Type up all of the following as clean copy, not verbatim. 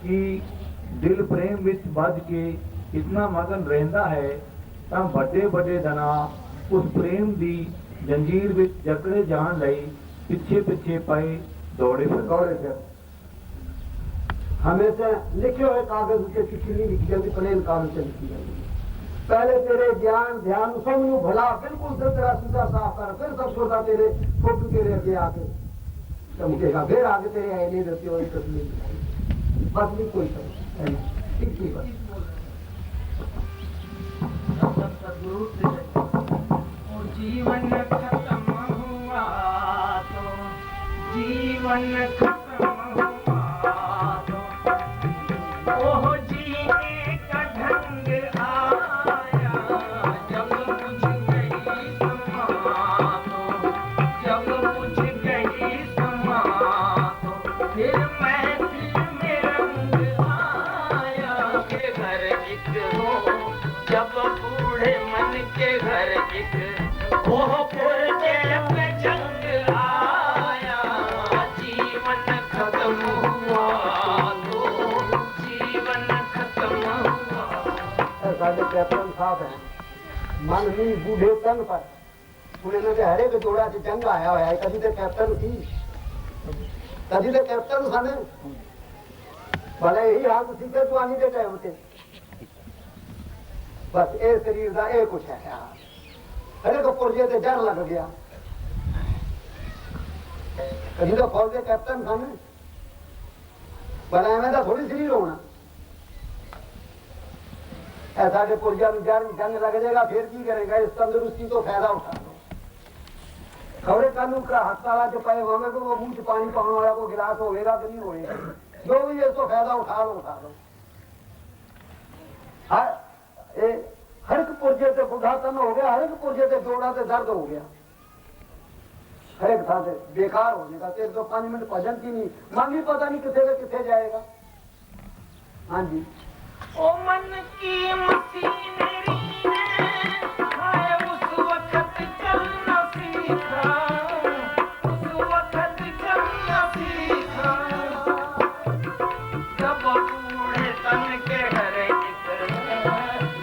कि दिल प्रेम विच बज के इतना मगन रहता है तो बड़े बड़े जना उस प्रेम की जंजीर विच जकड़े जान लई पिछे पिछे पाए दौड़े फिर। हमेशा लिखे हुए कागज के चिट्ठी नहीं लिखी जाती, प्लेन कागज से लिखी जाती। पहले तेरे ज्ञान ध्यान सब नू भला बिल्कुल दिल तेरा सीधा साफ कर, फिर सब छोटा तेरे फोटो तेरे अगे आके चमकेगा, फिर आगे तेरे आईने देते हुए तस्वीर बस नहीं कोई ठीक बस। जीवन खत्म हुआ तो जीवन खत्म हुआ तो ओह जीने का ढंग आया जब मुझ गई समा तो जब मुझ गई समा तो फिर महफिल में रंग आया के घर एक हो जब बूढ़े मन के घर एक ओह पुरजे पे जंग आया जीवन खत्म हुआ तो जीवन खत्म हुआ। साढ़े कैप्टन साहब हैं मन नहीं बूढ़े तंग पर उन्हें तो हरे के जोड़ा से जंग आया हुआ है। कभी तो कैप्टन थी, कभी तो कैप्टन सन भले यही हाल सीखे तो आनी दे टाइम से बस ये शरीर का ये कुछ है। अरे तो पुरजे से डर लग गया। कभी तो फौज के कैप्टन सन भला एवं थोड़ी शरीर होना ऐसा पुरजा में जंग लग जाएगा फिर की करेगा। इस तंदुरुस्ती तो फायदा उठा लो। खबरें कानून का हस्ताला जो पाए होंगे तो वो मुंह से पानी पाने वाला को गिलास होगा तो नहीं होगा, जो भी है तो फायदा उठा लो। हर एक पुरजे से बुढ़ापन हो गया, हर एक पुरजे से जोड़ा से दर्द हो गया, हर एक था से बेकार हो जाएगा। तेरे तो 5 मिनट भजन की नहीं मांगी पता नहीं कितने से कितने जाएगा। हाँ जी ओ मन की मशीनरी है उस वक्त चलना सीखा, उस वक्त चलना सीखा जब बूढ़े तन के घर एक,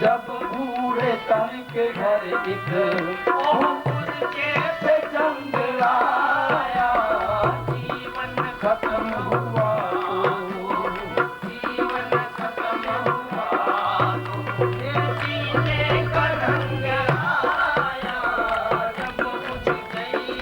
जब बूढ़े तन के घर एक ओह पुरजे पे जंग आया जीवन खत्म हुआ जीवन खत्म हुआ जीने का ढंग आया जब मुझ गई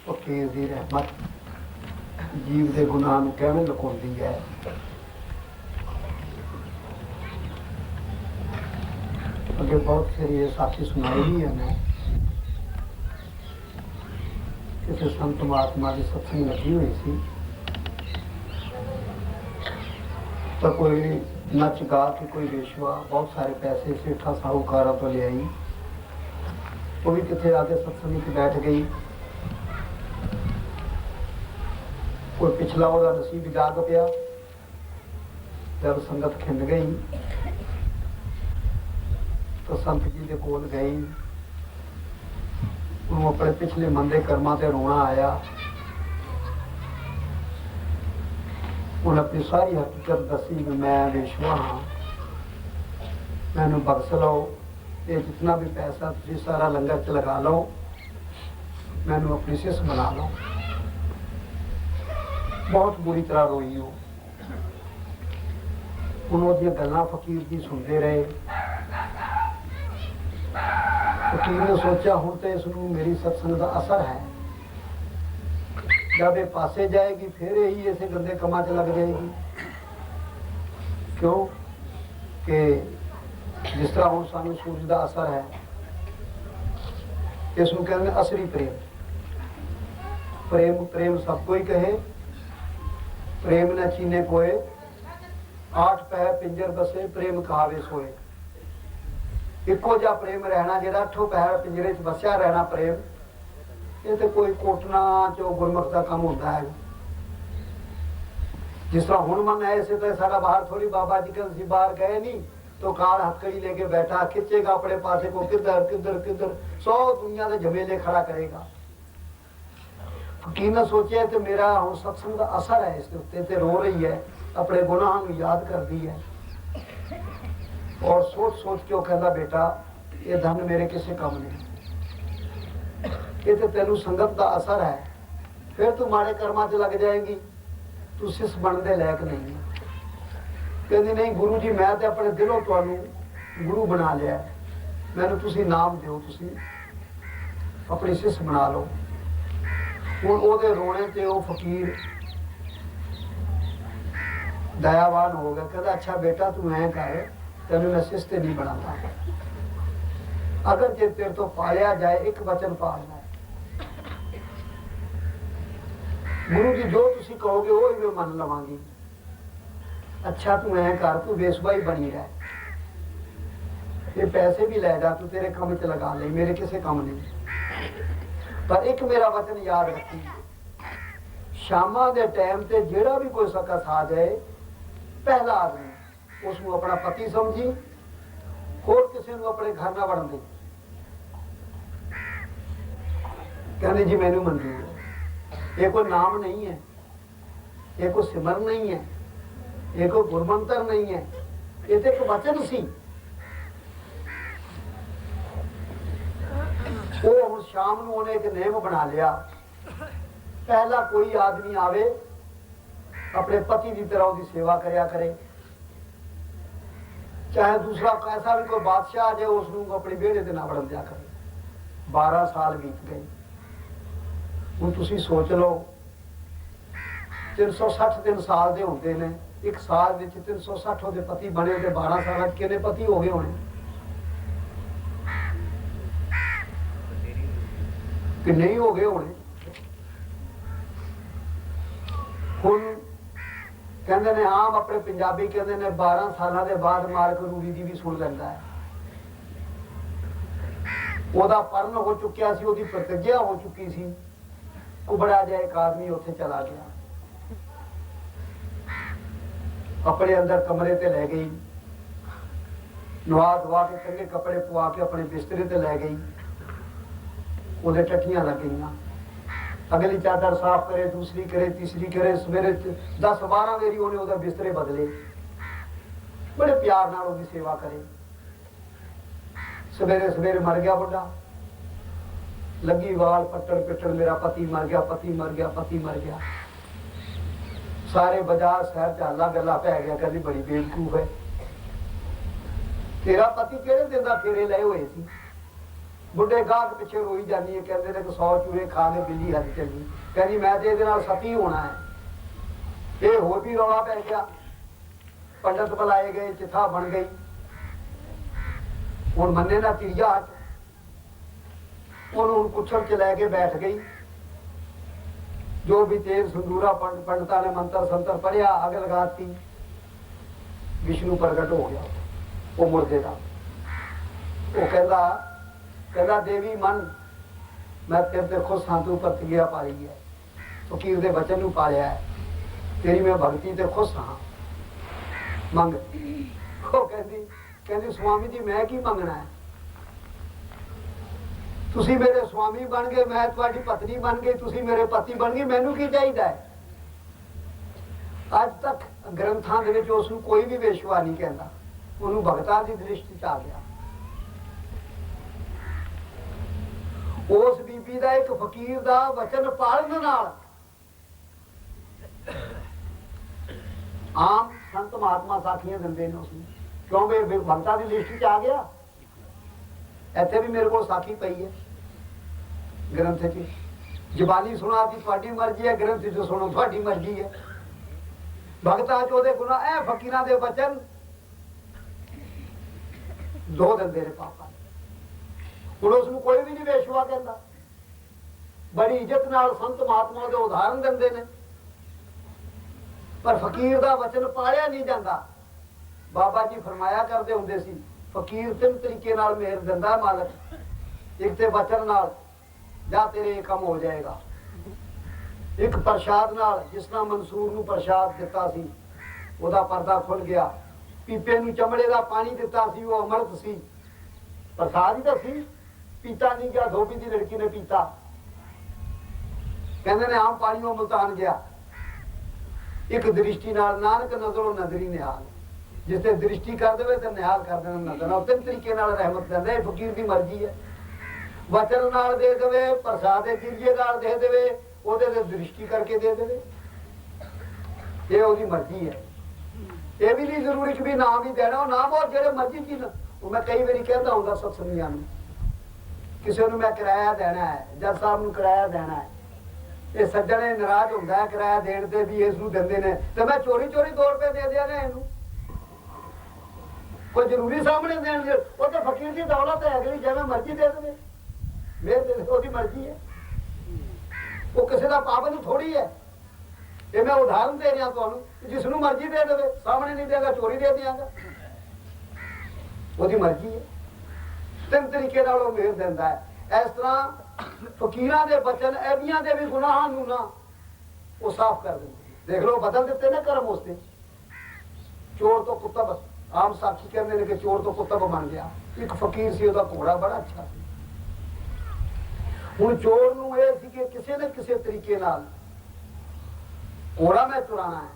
ਫਕੀਰ ਦੀ ਰਹਿਮਤ ਜੀਵ ਦੇ ਗੁਨਾਹ ਨੂੰ ਕਿਵੇਂ ਲੁਕਾਉਂਦੀ ਹੈ। ਅੱਗੇ ਬਹੁਤ ਸਾਰੀ ਸਾਖੀ ਸੁਣਾਈ ਵੀ ਹੈ ਨੇ किसी संत महात्मा की सत्संग लगी हुई सी तो कोई नच गा के कोई वेशवा बहुत सारे पैसे सेठा साहूकारा तो ले आई, वो भी कितने आके सत्संग में बैठ गई। कोई पिछला वो नसीब जाग पिया, जब संगत खिंड गई तो संत जी के कोल गई, उन्होंने अपने पिछले मंदे कर्मां ते रोना आया। उन्हें अपनी सारी हकीकत दसी कि मैं वेश्वा हाँ, मैनू बख्श लो, ये जितना भी पैसा तुम सारा लंगर च लगा लो, मैनू अपनी सिस बना लो। बहुत बुरी तरह रोई हो। उन्होंने गल्लां फकीर जी सुनते रहे। फकीर ने सोचा हुण तो इसनूं मेरी सत्संग का असर है, जब ये पासे जाएगी फिर यही ऐसे गंदे कमां च लग जाएगी। क्यों कि जिस तरह हुण सानूं सूरज का असर है, इसनूं कहते हैं असरी प्रेम। प्रेम प्रेम सबको ही कहे, प्रेम न चीने कोय, 8 पै पिंजर बसे प्रेम कहावे सोए। इको जा प्रेम रहना, जो 8 पैर पिंजरे च बसिया रहना प्रेम, ये तो कोई कोटना चो गुरमुख का काम होता है। जिस तरह हुण मन है इसे तो सारा बाहर थोड़ी बाबा जी कल सी बाहर गए नहीं तो कार हथकड़ी लेके बैठा खिंचेगा अपने पासे को, किधर किधर किधर 100 दुनिया के झमेले खड़ा करेगा। फकीर ने सोचे तो मेरा हुण सत्संग का असर है इसके उत्ते, ते रो रही है, अपने गुनाह को याद कर दी है और सोच सोच के कहता बेटा ये धन मेरे किसी काम नहीं, ये तो तेनू संगत का असर है, फिर तू माड़े कर्मां च लग जाएगी, तू सिस बनने लायक नहीं है। कहती नहीं गुरु जी मैं तो अपने दिलों तुहानू गुरु बना लिया, मैनू तुसी नाम दिओ, तुसी अपनी सिस बना लो। हुण ओहदे रोने ते वो फकीर दयावान हो गया, कहता अच्छा बेटा तू ऐ कर, तेनू मैं सिस ते नहीं बनाता, अगर जे तेरे तो पालिया जाए एक वचन पालना है, गुरु जी जो तुसी कहोगे वो ही मैं मन लवांगी। अच्छा तू ऐ कर, तू बेसुआ ही बनी रह, ये पैसे भी ले जा, तू तेरे काम च लगा ले, मेरे किसी काम नहीं। पर एक मेरा वचन याद रखी, शामा दे टाइम ते जेड़ा भी कोई सकस आ जाए, पहला आदमी उसको अपना पति समझी, होर किसी को अपने घर ना वड़न दे। कहने जी मैनू मंजूर है, ये कोई नाम नहीं है, ये कोई सिमर नहीं है, ये कोई गुरमंत्र नहीं है, ये तो एक वचन सी। वो हुण शाम नूं उन्हें एक नियम बना लिया, पहला कोई आदमी आवे अपने पति की तरह उसकी सेवा करया करे, चाहे दूसरा कैसा भी कोई बादशाह आ जाए उसनूं अपनी बेड़े ते ना वड़न दिया करे। 12 साल बीत गए। हुण तुसीं सोच लो 360 दिन साल दे होंदे ने, एक साल विच 360 ओहदे पति बने ते 12 साल कितने पति हो गए होने कि नहीं हो गए होने। हुण कहंदे ने आम अपने पंजाबी कहंदे ने 12 सालों के बाद मालक रूड़ी दी भी सुन लैंदा है। ओहदा परण हो चुकिया सी, ओहदी प्रतिज्ञा हो चुकी सी, कुबड़ा जिहा एक आदमी उत्थे चला गया, अपने अंदर कमरे ते लै गई, नवा धवा के चंगे कपड़े पवा के अपने बिस्तरे ते लै गई, ओहदे टट्टियां लग गईयां, अगली चादर साफ करे, दूसरी करे, तीसरी करे, सवेरे 10-12 मेरी उन्हें उधर बिस्तरे बदले, बड़े प्यार नाल उसकी सेवा करे। सवेरे सवेरे मर गया बुढ़ा, लगी वाल पट्टन पिट्टन, मेरा पति मर गया, पति मर गया, पति मर गया। सारे बाजार शहर च हल्ला गल्ला पै गया, कहती बड़ी बेवकूफ है, तेरा पति केड़े दिन दा फेरे लए हुए सी। बुढ़े गाहक पिछे रोई जानी है, कहते ने 100 चूहे खा के बिल्ली हज चली, कहती मैं तो ये सती होना है। ये होर भी रौला पै गया, पंडित बुलाए गए, चिट्ठा बन गई, हुण मन्ने ना चिड़िया हट, उन्होंने कुछड़ च लैके बैठ गई। जो भी तेज संदूरा पंडिता ने मंत्र संतर पढ़िया, अग लगाती, विष्णु प्रगट हो गया। वो मुर्दे का वो कहता देवी मन मैं तेरे ते खुश हाँ, तू प्रतिज्ञा पाली है, फकीर दे वचन नूं पालिया है, तेरी मैं भगती ते खुश हाँ, मंग। वो कहती स्वामी जी मैं की मंगना है, तुसी मेरे स्वामी बन गए, मैं तुम्हारी पत्नी बन गई, तुसी मेरे पति बन गए, मैनू की चाहिए है। अज तक ग्रंथां दे विच उस नूं कोई भी वेश्वा नहीं कहता, उन्होंने भगतां दी दृष्टि च आ गया। उस बीबी का एक फकीर का वचन पालन नाल आम संत महात्मा साखियां दिंदे ने उसनूं, क्यों भी भगतां दी लिस्ट च आ गया। इत्थे भी मेरे को साखी पई है ग्रंथ च, जबानी सुना दी तुहाडी मर्जी है, ग्रंथ च सुनो तुहाडी मर्जी है। भगतां च ओहदे गुनाह ऐ फकीरां दे वचन दो दिंदे ने पापा। हुण उसनूं कोई भी नहीं वेश्वा कहता, बड़ी इज्जत नाल संत महात्मा दे उदाहरण दिंदे ने, पर फकीर दा वचन पालिया नहीं जाता। बाबा जी फरमाया करते हुंदे सी, फकीर तीन तरीके नाल मेहर दिंदा मालक, एक ते वचन नाल जा तेरे काम हो जाएगा, एक प्रसाद नाल, जिस तरह मंसूर नूं प्रसाद दिता सी ओदा पर्दा खुल गया, पीपे नूं चमड़े दा पानी दिता सी, वो अमृत सी, प्रसाद ही तो सी, पीता नहीं गया, धोबी दी लड़की ने पीता, कहंदे ने आम पानी वो मुल्तान गया। एक दृष्टि नाल नानक नजरों नजरी निहाल, जिसे दृष्टि कर दे तो निहाल कर देना नजर। तीन तरीके नाल रहमत देंदे, फकीर की मर्जी है। वचन नाल दे देवे, प्रसाद दे जरिए नाल दे देवे, ओदे ते दृष्टि करके दे देवे, ये ओदी मर्जी है। ये भी नहीं जरूरी कि भी नाम ही देना, वो नाम और जेड़े मर्जी चीज। मैं कई बारी कहता हूँ सत्संगियां नूं, किसी नूं मैं किराया देना है, जज साहब नूं किराया देना है, ये सज्जने नाराज होंदा है किराया देण ते भी इस नूं दिंदे ने, ते मैं चोरी चोरी 2 रुपए दे दिया ने इहनूं, कोई जरूरी सामने देण दे। वो तो फकीर की दौलत है, अगली जिवें मर्जी दे देवे, मेरे दे ओदी मर्जी है, वो किसी का पाबंद थोड़ी है। ये मैं उदाहरण दे रहा तुहानूं, जिसनूं मर्जी दे देवे, सामने नहीं देगा चोरी दे दियांगा, ओदी मर्जी है। तीन तरीके नाल वो मेहर दिंदा है। इस तरह फकीरां दे वचन ऐबियां दे भी गुनाहां नूं ना वो साफ कर दिंदे। देख लो बदल दिते ना कर्म उसते। चोर तो कुतब, आम साखी कहते हैं कि चोर तो कुतब बन गया। एक फकीर सी, ओहदा घोड़ा बड़ा अच्छा सी। हुण चोर नूं इह सी कि किसी न किसी तरीके नाल घोड़ा मैं चुराना है,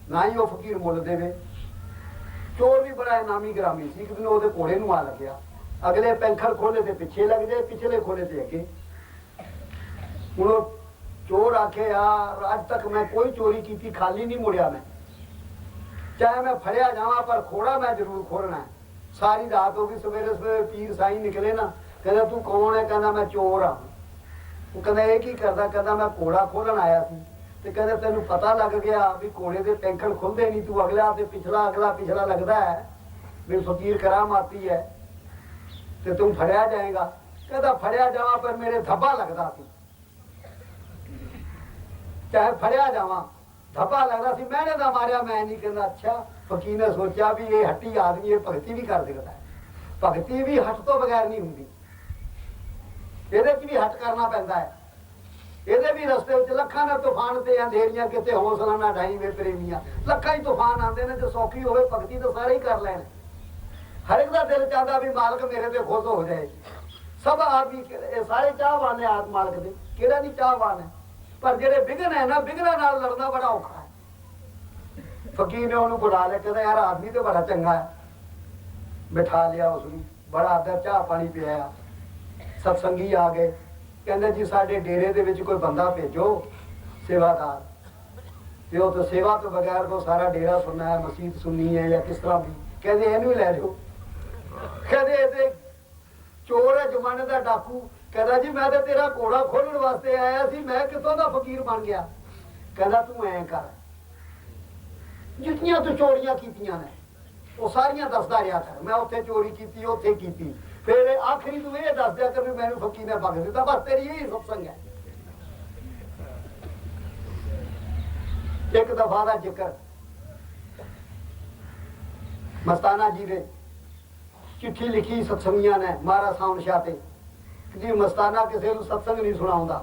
ना ही वो फकीर मुल देवे। चोर भी बड़ा इनामी ग्रामी सी, एक दिन ओहदे घोड़े नूं आ लग्या, अगले पैंखल खोले ते पिछे लग जाए, पिछले खोले ते अगे। हुण चोर आखे यार अज तक मैं कोई चोरी की खाली नहीं मुड़िया, मैं चाहे मैं फड़िया जावा पर खोड़ा मैं जरूर खोलना है। सारी रात हो गई, सवेरे सवेरे पीर साई निकले ना, कहता तू कौन है? कहना मैं चोर हाँ। वो कहना ये की करदा? कहना मैं घोड़ा खोलन आया सी, ते कहते तेन पता लग गया भी घोड़े के पैंखल खुलते नहीं, तू अगला ते पिछला अगला पिछला लगता है, मेरी फकीर करामाती है, ते तू फड़िया जाएगा। कहता फड़िया जावा पर मेरे धब्बा लगता सी, चाहे फड़िया जावा धब्बा लगता सी, मैंने ना मारिया मैं नहीं कहना। अच्छा फकीर ने सोचा भी ये हट्टी आदमी ये भगती भी कर सकता है, भगती भी हट तो बगैर नहीं होंगी, ਇਹਦੇ ਚ ਵੀ ਹਟ करना पैंदा है। ਇਹਦੇ भी रस्ते ਵਿੱਚ ਲੱਖਾਂ ਦੇ ਤੂਫਾਨ ਤੇ ਅੰਧੇਰੀਆਂ, ਕਿਤੇ ਹੌਸਲਾ ਨਾ ਢਾਈ ਵੇ ਪ੍ਰੇਮੀਆਂ, ਲੱਖਾਂ ਹੀ ਤੂਫਾਨ ਆਉਂਦੇ ਨੇ। ਜੇ ਸੌਖੀ ਹੋਵੇ ਭਗਤੀ ਤਾਂ ਸਾਰੇ ਹੀ ਕਰ ਲੈਣ। ਹਰ ਇੱਕ ਦਾ ਦਿਲ ਚਾਹਦਾ ਵੀ ਮਾਲਕ ਮੇਰੇ ਤੇ ਖੁਸ਼ ਹੋ ਜਾਏ। ਸਭ ਆਦਮੀ ਇਹ ਸਾਰੇ ਚਾਹਵਾਨ ਨੇ ਆਤਮ ਮਾਲਕ ਦੇ, ਕਿਹੜਾ ਨਹੀਂ ਚਾਹਵਾਨ ਹੈ। ਪਰ ਜਿਹੜੇ ਵਿਘਨ ਹੈ ਨਾ, ਵਿਘਨਾਂ ਨਾਲ ਲੜਨਾ ਬੜਾ ਔਖਾ ਹੈ। ਫਕੀਰ ਨੇ ਉਹਨੂੰ ਬੁਲਾ ਲਿਆ, ਕਹਿੰਦਾ ਯਾਰ ਆਦਮੀ ਤੇ ਬੜਾ ਚੰਗਾ ਹੈ। ਬਿਠਾ ਲਿਆ ਉਸਨੂੰ, ਬੜਾ ਆਦਰ ਚਾਹ ਪਾਣੀ ਪਿਆਇਆ। सत्संगी आ गए, कहते जी साडे डेरे दे विच कोई बंदा भेजो सेवादार, ते तो सेवा तो बगैर को सारा डेरा सुनना है, मसीत सुननी है या किस तरह भी। कहते इनू लै जाओ। कहते चोर है जमाने का डाकू। कहता जी मैं तो तेरा घोड़ा खोलने वास्ते आया सी, मैं कितों का फकीर बन गया। कहता तू ऐ कर, जितनियां तू चोरियां कीतियां ने वो सारियां दसदा रहा कर, मैं उत्थे चोरी की उत्थे की, फिर आखिरी तू ये दस दिया कर भी मैंने फकीर ने भग दिता, बस तेरी यही सत्संग है। एक दफा का जिक्र मस्ताना जी ने चिट्ठी लिखी सत्संगियां ने महाराज साउंड शाह ते कि जी मस्ताना किसी को सत्संग नहीं सुनाऊंदा।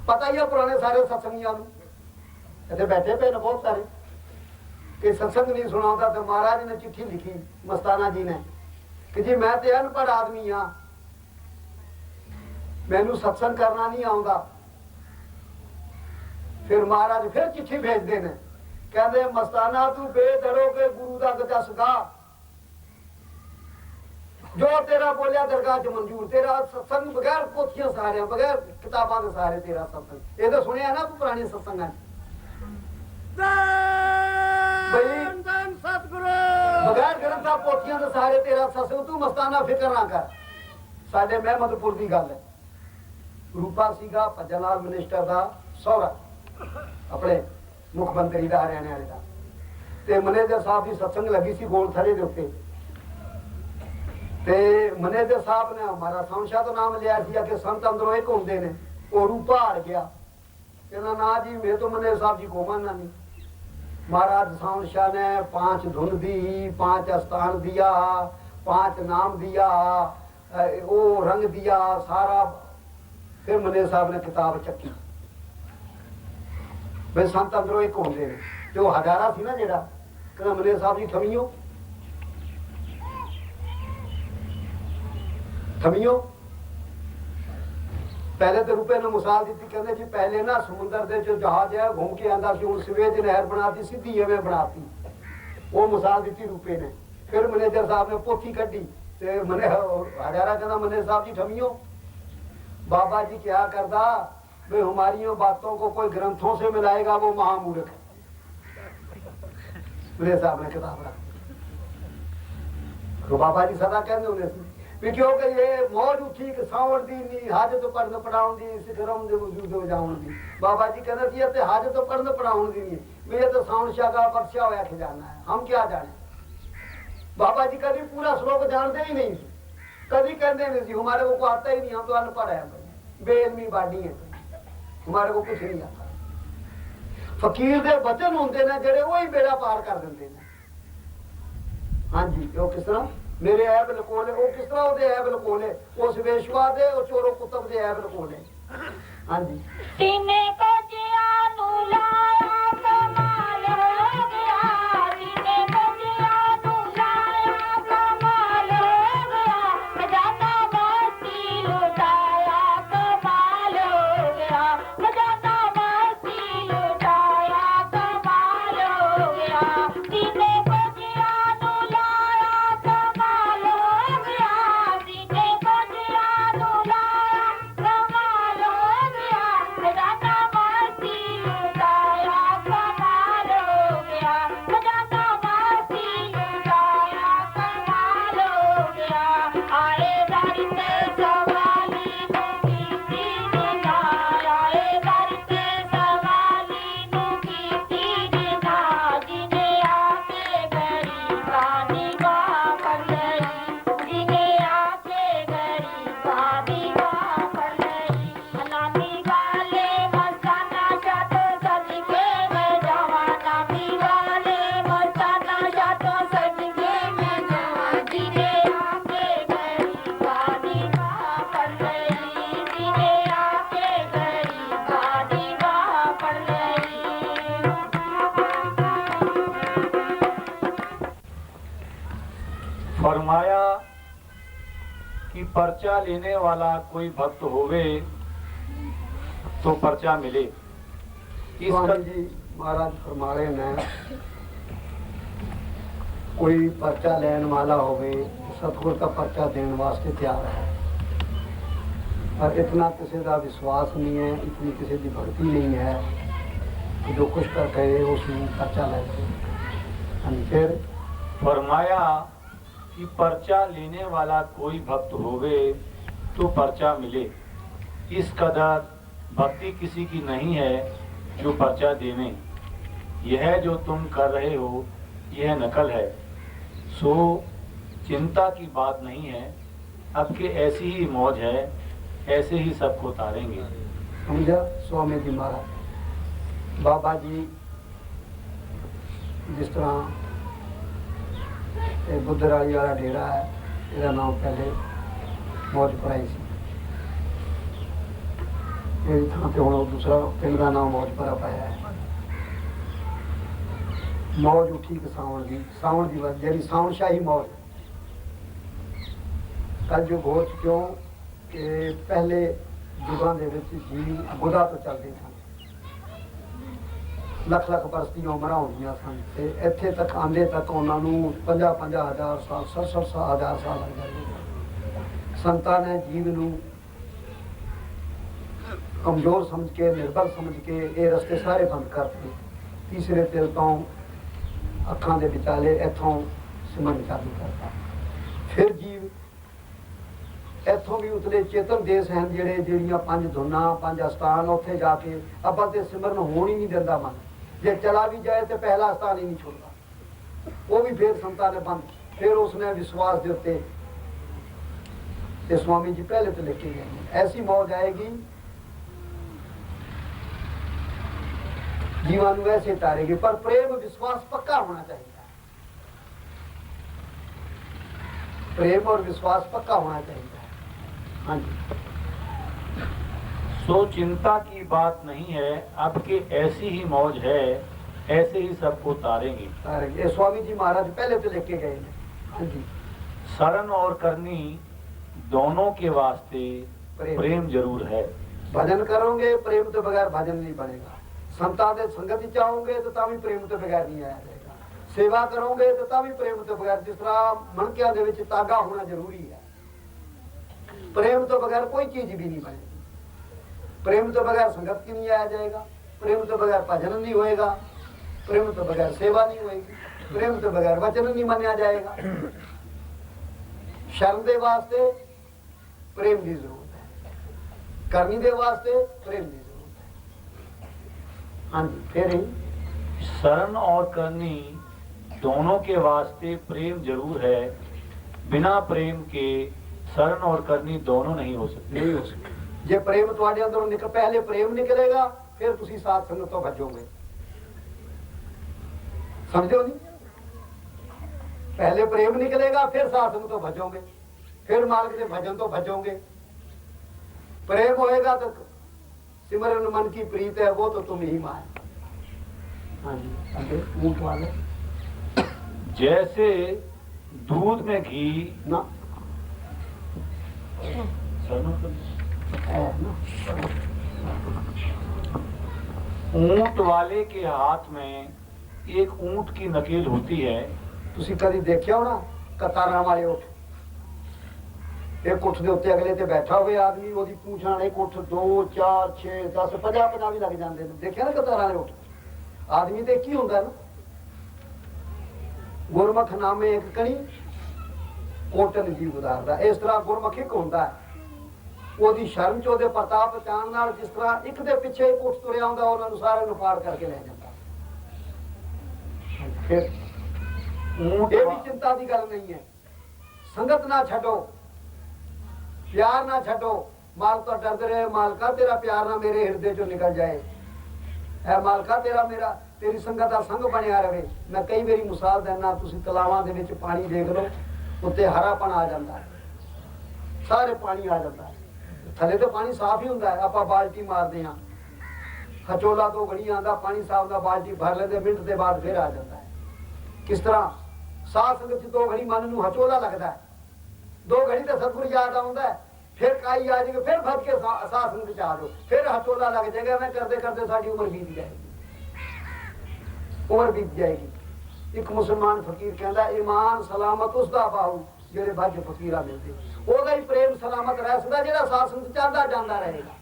पता ही है पुराने सारे सत्संगियां इतने बैठे पे ने बहुत सारे कि सत्संग नहीं सुनाऊंदा। तो महाराज ने चिट्ठी लिखी मस्ताना जी ने कि जी मैं तो अनपढ़ आदमी हाँ, मैनू सत्संग करना नहीं आउंदा। फिर महाराज फिर चिट्ठी भेजते ने कहते मस्ताना तू बेदड़ो के गुरु का गचा गा, जो तेरा बोलिया दरगाह च मंजूर, तेरा सत्संग बगैर पोथियां सहारे बगैर किताबां के सहारे तेरा सत्संग। ये तो सुनिया ना पुराने सत्संग बगैर ग्रंथां पोथियां के सहारे तेरा सत्संग। तू मस्ताना फिक्र ना कर। साडे महमदपुर की गल है, रूपा सीगा भजन लाल मिनिस्टर का सौरा अपने मुख मंत्री का हरियाणे वाले का, ते मैनेजर साहब की सत्संग लगी सी गोल थरे दे उत्ते। ते मैनेजर साहब ने हमारा साउंड शाह तो नाम लिया कि संत अंदरों एक होंगे ने, वो रूपा हार गया। कहना ना जी मैं तो मैनेजर साहब जी को मानना नहीं। महाराज साउंड शाह ने 5 धुन दी, 5 स्थान दिया, 5 नाम दिया, वो रंग दिया सारा। फिर मैनेजर साहब ने किताब चक्की भाई संत अंदरों एक होंगे ने, जो हजारा सी ना जेड़ा, कहना मैनेजर साहब जी थमियो थमियो। पहले तो रुपए ने मिसाल दी, कहते जी पहले ना समुद्र के जो जहाज है घूम के आंदा सी, सवेज नहर बनाती सीधी एवं बनाती, वो मिसाल दी रुपए ने। फिर मैनेजर साहब ने पोथी कढ़ी, मने हजारा कहना मैनेजर साहब जी थमियो। बाबा जी क्या करता भाई हमारी बातों को कोई ग्रंथों से मिलाएगा वो महामूर्ख है। मैनेजर साहब ने किताब रख, तो बाबा जी सदा कहते होंगे क्योंकि ये मौज उठी कि सावण दी नहीं हाजत तो पढ़न पढ़ाउन दी सिखरम दे वजूद जाउन दी। बाबा जी कहते थे ये हाजत तो पढ़न पढ़ाउन दी नहीं, ये तो साउंड शाह का पर्चा होया खजाना है, हम क्या जाने। बाबा जी कभी पूरा श्लोक जानते ही नहीं, कभी कहते नहीं थी हमारे को आता ही नहीं, हम तो अनपढ़ है, बेइल्मी बाडी है, हमारे को कुछ नहीं आता। फकीर दे वचन होंगे ने जेड़े वही बेड़ा पार कर देंगे ने। हाँ जी वो किस तरह मेरे ऐब लकोले, वो किस तरह वो ऐब लकोले, उस वेश्वा दे और चोरो कुतब दे ऐब लकोले। हाँ जी सीने को जियानु लाया कमाल हो गया, सीने को जियानु लाया कमाल हो गया, खजाना मस्ती लुटाया कमाल हो गया, खजाना मस्ती लुटाया कमाल हो गया। सीने को जियानु लाया कमाल हो गया, सीने को जियानु लाया कमाल हो गया, खजाना मस्ती लुटाया कमाल हो गया, खजाना मस्ती लुटाया कमाल हो गया। आए दारी पे सवाली नु कीती दिना, आए दारी पे सवाली नु कीती दिना, जिने आके गरीबा निगाह कर लई, जिने आके गरीबा निगाह कर लई। नानी वाले मस्ताना शाह तो सदके में जावा, नानी वाले मस्ताना शाह तो सदके में जावा, जिने आके गरीबा निगाह कर लई, जिने आके गरीबा निगाह कर लई। फरमाया कि पर्चा लेने वाला कोई भक्त होवे तो पर्चा मिले। स्वामी जी महाराज फरमा रहे ने कोई पर्चा लेने वाला होवे सतगुर का पर्चा देने वास्ते तैयार है, पर इतना किसी का विश्वास नहीं है, इतनी किसी की भक्ति नहीं है कि जो कुछ कर कहे उसमें पर्चा ले। फिर फरमाया कि पर्चा लेने वाला कोई भक्त होवे तो पर्चा मिले। इस कदर भक्ति किसी की नहीं है जो पर्चा देवे। यह जो तुम कर रहे हो यह नकल है, सो चिंता की बात नहीं है। अब के ऐसी ही मौज है, ऐसे ही सबको तारेंगे। समझा स्वामी जी महाराज। बाबा जी जिस तरह ये बुद्धराली वाला डेरा है, इसका नाम पहले मौजपुरा ही सी। मेरी थां ते हुण दूसरा पिंड का नाम मौजपुरा पाया है। मौज उठी कि सावण की बात जी सावण शाही मौज कल जो हो चुक्यों कि पहले युगों के जीव बुधा तो चलते सन, लख लख बरस दी उमरां होंदियां सन ते इत्थे तक आंदे तक उन्होंने 50,000 साल 60,000 साल लग जाते। संतां ने जीव नूं कमजोर समझ के निर्बल समझ के ये रस्ते सारे बंद कर दिए। तीसरे तिल तो अखां दे विचाले इथों सिमरन चालू करता। फिर जीव इथों भी उतले चेतन देश हैं जेड़े जेड़ियां 5 धुना 5 अस्थान उत्थे जाके अब्बल ते सिमरन होण ही नहीं दिंदा मन। जे चला भी जाए तो पहला स्थान ही नहीं छोड़ता, वो भी फिर संतां ने बंद। फिर उसने विश्वास दे उत्ते स्वामी जी पहले तो लिखे गए ऐसी मौज आएगी जीवन वैसे तारेगी, पर प्रेम विश्वास पक्का होना चाहिए। प्रेम और विश्वास पक्का होना चाहिए। हाँ जी। सो चिंता की बात नहीं है, अब के ऐसी ही मौज है, ऐसे ही सबको तारेंगे। ये स्वामी जी महाराज पहले तो लेके गए हैं। हाँ जी। शरण और करनी दोनों के वास्ते प्रेम जरूर है। भजन करोगे प्रेम तो बगैर भजन नहीं बनेगा। संतां दे संगत ही चाहोगे तो तावी प्रेम तो बगैर नहीं आया जाएगा। सेवा करोगे तो तावी प्रेम तो बगैर, जिस तरह मनकिया दे विच तागा होना जरूरी है, प्रेम तो बगैर कोई चीज भी नहीं बनेगी। प्रेम तो बगैर संगत की नहीं आया जाएगा, प्रेम तो बगैर भजन नहीं होएगा, प्रेम तो बगैर सेवा नहीं होएगी, प्रेम तो बगैर वचन नहीं माना जाएगा। शरण दे वास्ते प्रेम की जरूरत है, करनी दे वास्ते प्रेम की जरूरत है। हाँ जी। फिर ही शरण और करनी दोनों के वास्ते प्रेम जरूर है। बिना प्रेम के शरण और करनी दोनों नहीं हो सकते। नहीं हो सकते। जे प्रेम तुहाडे अंदरों निकल, पहले प्रेम निकलेगा फिर तुसी साथ संगत तो भजोगे। समझो नहीं? पहले प्रेम निकलेगा फिर साथ संगत तो भजोगे, फिर मालिक के भजन तो भजोगे। प्रेम होएगा तो सिमरन मन की प्रीत है वो तो तुम ही मां है। हाँ जी। आगे ऊंट वाले जैसे दूध में घी ना ऊंट वाले के हाथ में एक ऊंट की नकेल होती है। तुसी कभी देखिया हो ना कतारां वाले ऊंट, एक उठ के उत्ते अगले ते बैठा हुए आदमी, वो पूछ एक उठ 2 4 6 10 50 भी लग जाते हैं। देखिया ना कतारां वाले उठ आदमी तो एक ही होंगे ना। गुरमुख नामे एक कणी कोटन जी उदारदा, इस तरह गुरमुख एक होंदा है। ਉਹਦੀ ਸ਼ਰਮ ਚ ਉਹਦੇ ਪ੍ਰਤਾਪ ਚਾਣ ਨਾਲ ਜਿਸ ਤਰ੍ਹਾਂ ਇੱਕ ਦੇ ਪਿੱਛੇ ਇੱਕ ਉੱਠ ਤੁਰਿਆ ਹੁੰਦਾ, ਉਹਨਾਂ ਨੂੰ ਸਾਰਿਆਂ ਨੂੰ ਪਾਰ ਕਰਕੇ ਲੈ ਜਾਂਦਾ। ਫਿਰ ਇਹ ਵੀ ਚਿੰਤਾ ਦੀ ਗੱਲ ਨਹੀਂ ਹੈ। ਸੰਗਤ ਨਾ ਛੱਡੋ, ਪਿਆਰ ਨਾ ਛੱਡੋ। ਮਾਲਕ ਤੋਂ ਡਰਦੇ ਰਹੇ, ਮਾਲਕਾ ਤੇਰਾ ਪਿਆਰ ਨਾ ਮੇਰੇ ਹਿਰਦੇ ਚੋਂ ਨਿਕਲ ਜਾਏ, ਐ ਮਾਲਕਾ ਤੇਰੀ ਸੰਗਤ ਦਾ ਸੰਗ ਬਣਿਆ ਰਵੇ। ਮੈਂ ਕਈ ਵਾਰੀ ਮਿਸਾਲ ਦਿੰਦਾ, ਤੁਸੀਂ ਤਲਾਵਾਂ ਦੇ ਵਿੱਚ ਪਾਣੀ ਦੇਖ ਲਓ, ਉੱਤੇ ਹਰਾਪਣ ਆ ਜਾਂਦਾ, ਸਾਰੇ ਪਾਣੀ ਆ ਜਾਂਦਾ। थले तो पानी साफ ही होंगे, आप बाल्टी मारते हैं, हचोला 2 घड़ी आता पानी साफ का, बाल्टी भर लेते मिनट के बाद फिर आ जाता है। किस तरह साथ संगत 2 घड़ी मन नूं हचोला लगता है, 2 घड़ी तो सतगुर याद आता है, फिर काई आ जाएगी, फिर भज के साथ संगत आ जाओ, फिर हचोला लग जाएगा। मैं करते करते साड़ी उम्र बीत जाएगी, उम्र बीत जाएगी। एक मुसलमान फकीर कहता ईमान सलामत उसका बाहू जेड़े भज फकीरा मिलते, ਉਹਦਾ ਹੀ ਪ੍ਰੇਮ ਸਲਾਮਤ ਰਹਿ ਸਕਦਾ ਜਿਹੜਾ ਸਾਥ ਸੰਗਤ ਚਾਹੁੰਦਾ ਜਾਂਦਾ ਰਹੇਗਾ।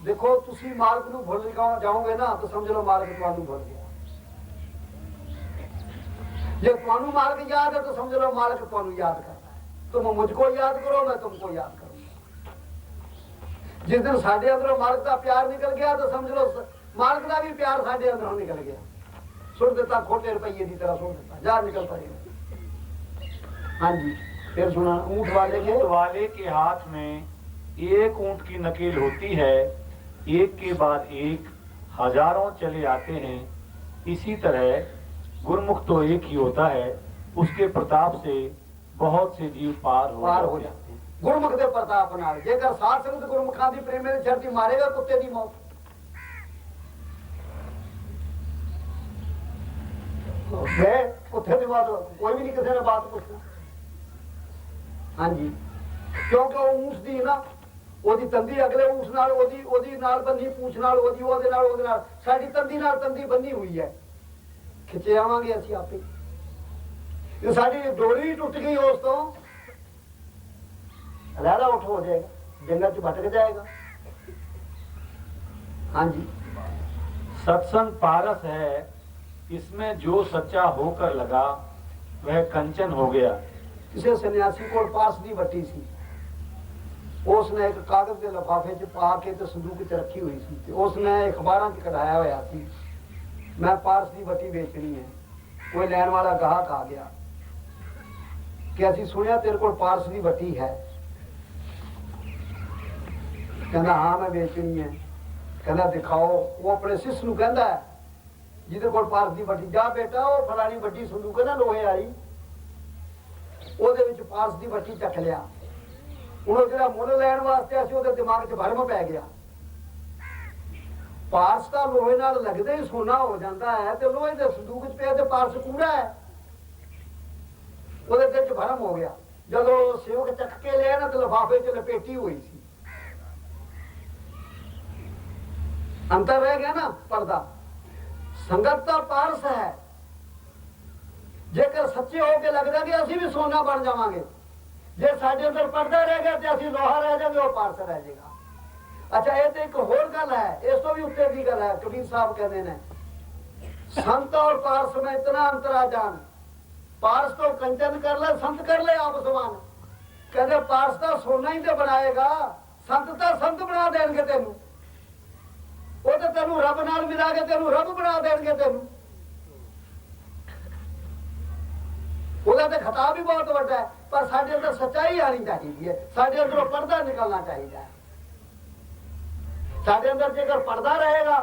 ਦੇਖੋ ਤੁਸੀਂ ਮਾਲਕ ਨੂੰ ਭੁੱਲ ਜਾਓਗੇ ਨਾ ਤਾਂ ਸਮਝ ਲਓ ਮਾਲਕ ਤੁਹਾਨੂੰ ਭੁੱਲ ਗਿਆ। ਜੇ ਤੁਹਾਨੂੰ ਮਾਲਕ याद है तो समझ लो मालिक ਤੁਹਾਨੂੰ याद करता है। तुम मुझको याद करो, मैं तुमको याद करूंगा। जिस दिन साढ़े अंदरों मालिक का प्यार निकल गया तो समझ लो मालिक का भी प्यार साढ़े अंदरों निकल गया। सुट देता खोटे रुपये की तरह, सुट देता जा निकल पड़ेगा। हाँ जी। फिर सुना ऊंट वाले के हाथ में एक ऊंट की नकेल होती है, एक के बाद एक हजारों चले आते हैं, इसी तरह गुरमुख तो एक ही होता है, उसके प्रताप से बहुत से जीव पार हो जाते जाते हैं। गुरमुख के प्रताप नाल जेकर साध संगत गुरमुखां दी प्रेम में छड़ती मारेगा कुत्ते दी मौत। कुत्ते दी मौत कोई भी नहीं किसी ने बात पूछना। हाँ जी, क्योंकि वो ऊंस दी ना ओदी तंदी अगले ऊंस नाल ओदी नाल बंदी पूछ नाल ओदे नाल साडी तंदी नाल तंदी बंदी हुई है। खिचे आवांगे असीं आपे। ये साडी डोरी टूट गई उस तो लहरा उठ हो जाएगा, जंगल च भटक जाएगा। हाँ जी, सत्संग पारस है, इसमें जो सच्चा होकर लगा वह कंचन हो गया। किसी सन्यासी को पास दी बटी सी, उसने एक कागज के लिफाफे च पा के ते संदूक च रखी हुई सी। उसने अखबारां च कढ़ाया होया सी, मैं पारस दी बटी बेचनी है। कोई लैन वाला गाहक आ गया कि असीं सुनिया तेरे को पारस दी बटी है। कहना हाँ मैं बेचनी है। कहना दिखाओ। वो अपने शिष्य नूं कहंदा है जिहदे कोल पारस दी बटी, जा बेटा वो फलानी बटी संदूक है ना लोहे वाली, ਉਹਦੇ ਵਿੱਚ ਪਾਰਸ ਦੀ ਬੱਟੀ ਚੱਕ ਲਿਆ। ਉਹ ਜਿਹੜਾ ਮੁੱਲ ਲੈਣ ਵਾਸਤੇ ਅਸੀਂ ਉਹਦੇ ਦਿਮਾਗ 'ਚ ਭਰਮ ਪੈ ਗਿਆ। ਪਾਰਸ ਦਾ ਲੋਹੇ ਨਾਲ ਲੱਗਦੇ ਹੀ ਸੋਨਾ ਹੋ ਜਾਂਦਾ ਹੈ ਤੇ ਲੋਹੇ ਦੇ ਸੰਦੂਕ 'ਚ ਪਿਆ ਤੇ ਪਾਰਸ ਕੂੜਾ ਹੈ। ਉਹਦੇ ਦਿਲ 'ਚ ਭਰਮ ਹੋ ਗਿਆ। ਜਦੋਂ ਸੇਵਕ ਚੱਕ ਕੇ ਲਿਆ ਨਾ ਤੇ ਲਿਫਾਫੇ 'ਚ ਲਪੇਟੀ ਹੋਈ ਸੀ। ਅੰਤਰ ਰਹਿ ਗਿਆ ਨਾ ਪਰਦਾ। ਸੰਗਤ ਦਾ ਪਾਰਸ ਹੈ। जेकर सच्चे होके लगता कि असी भी सोना बन जावांगे, जे साडे अंदर पर्दा रह गया तो असी लोहा रह जाएंगे, वो पारस रह जाएगा। अच्छा, ये तो एक होर गल है, इस तो भी उत्ते की गल है। कबीर साहब कहते हैं संत और पारस में इतना अंतर आ जान, पारस तो कंचन कर ले, संत कर ले आप समान। कहते पारस तो सोना ही तो बनाएगा, संत तो संत बना देंगे तेनू, वो तो तेनू रब नाल मिला के तेनू रब बना देंगे तेनू। ਉਹਦਾ ਤੇ ਖਿਤਾਬ ਵੀ ਬਹੁਤ ਵੱਡਾ ਹੈ, ਪਰ ਸਾਡੇ ਅੰਦਰ ਸੱਚਾਈ ਆਣੀ ਚਾਹੀਦੀ ਹੈ, ਸਾਡੇ ਅੰਦਰੋਂ ਪਰਦਾ ਨਿਕਲਣਾ ਚਾਹੀਦਾ ਹੈ। ਸਾਡੇ ਅੰਦਰ ਜੇਕਰ ਪਰਦਾ ਰਹੇਗਾ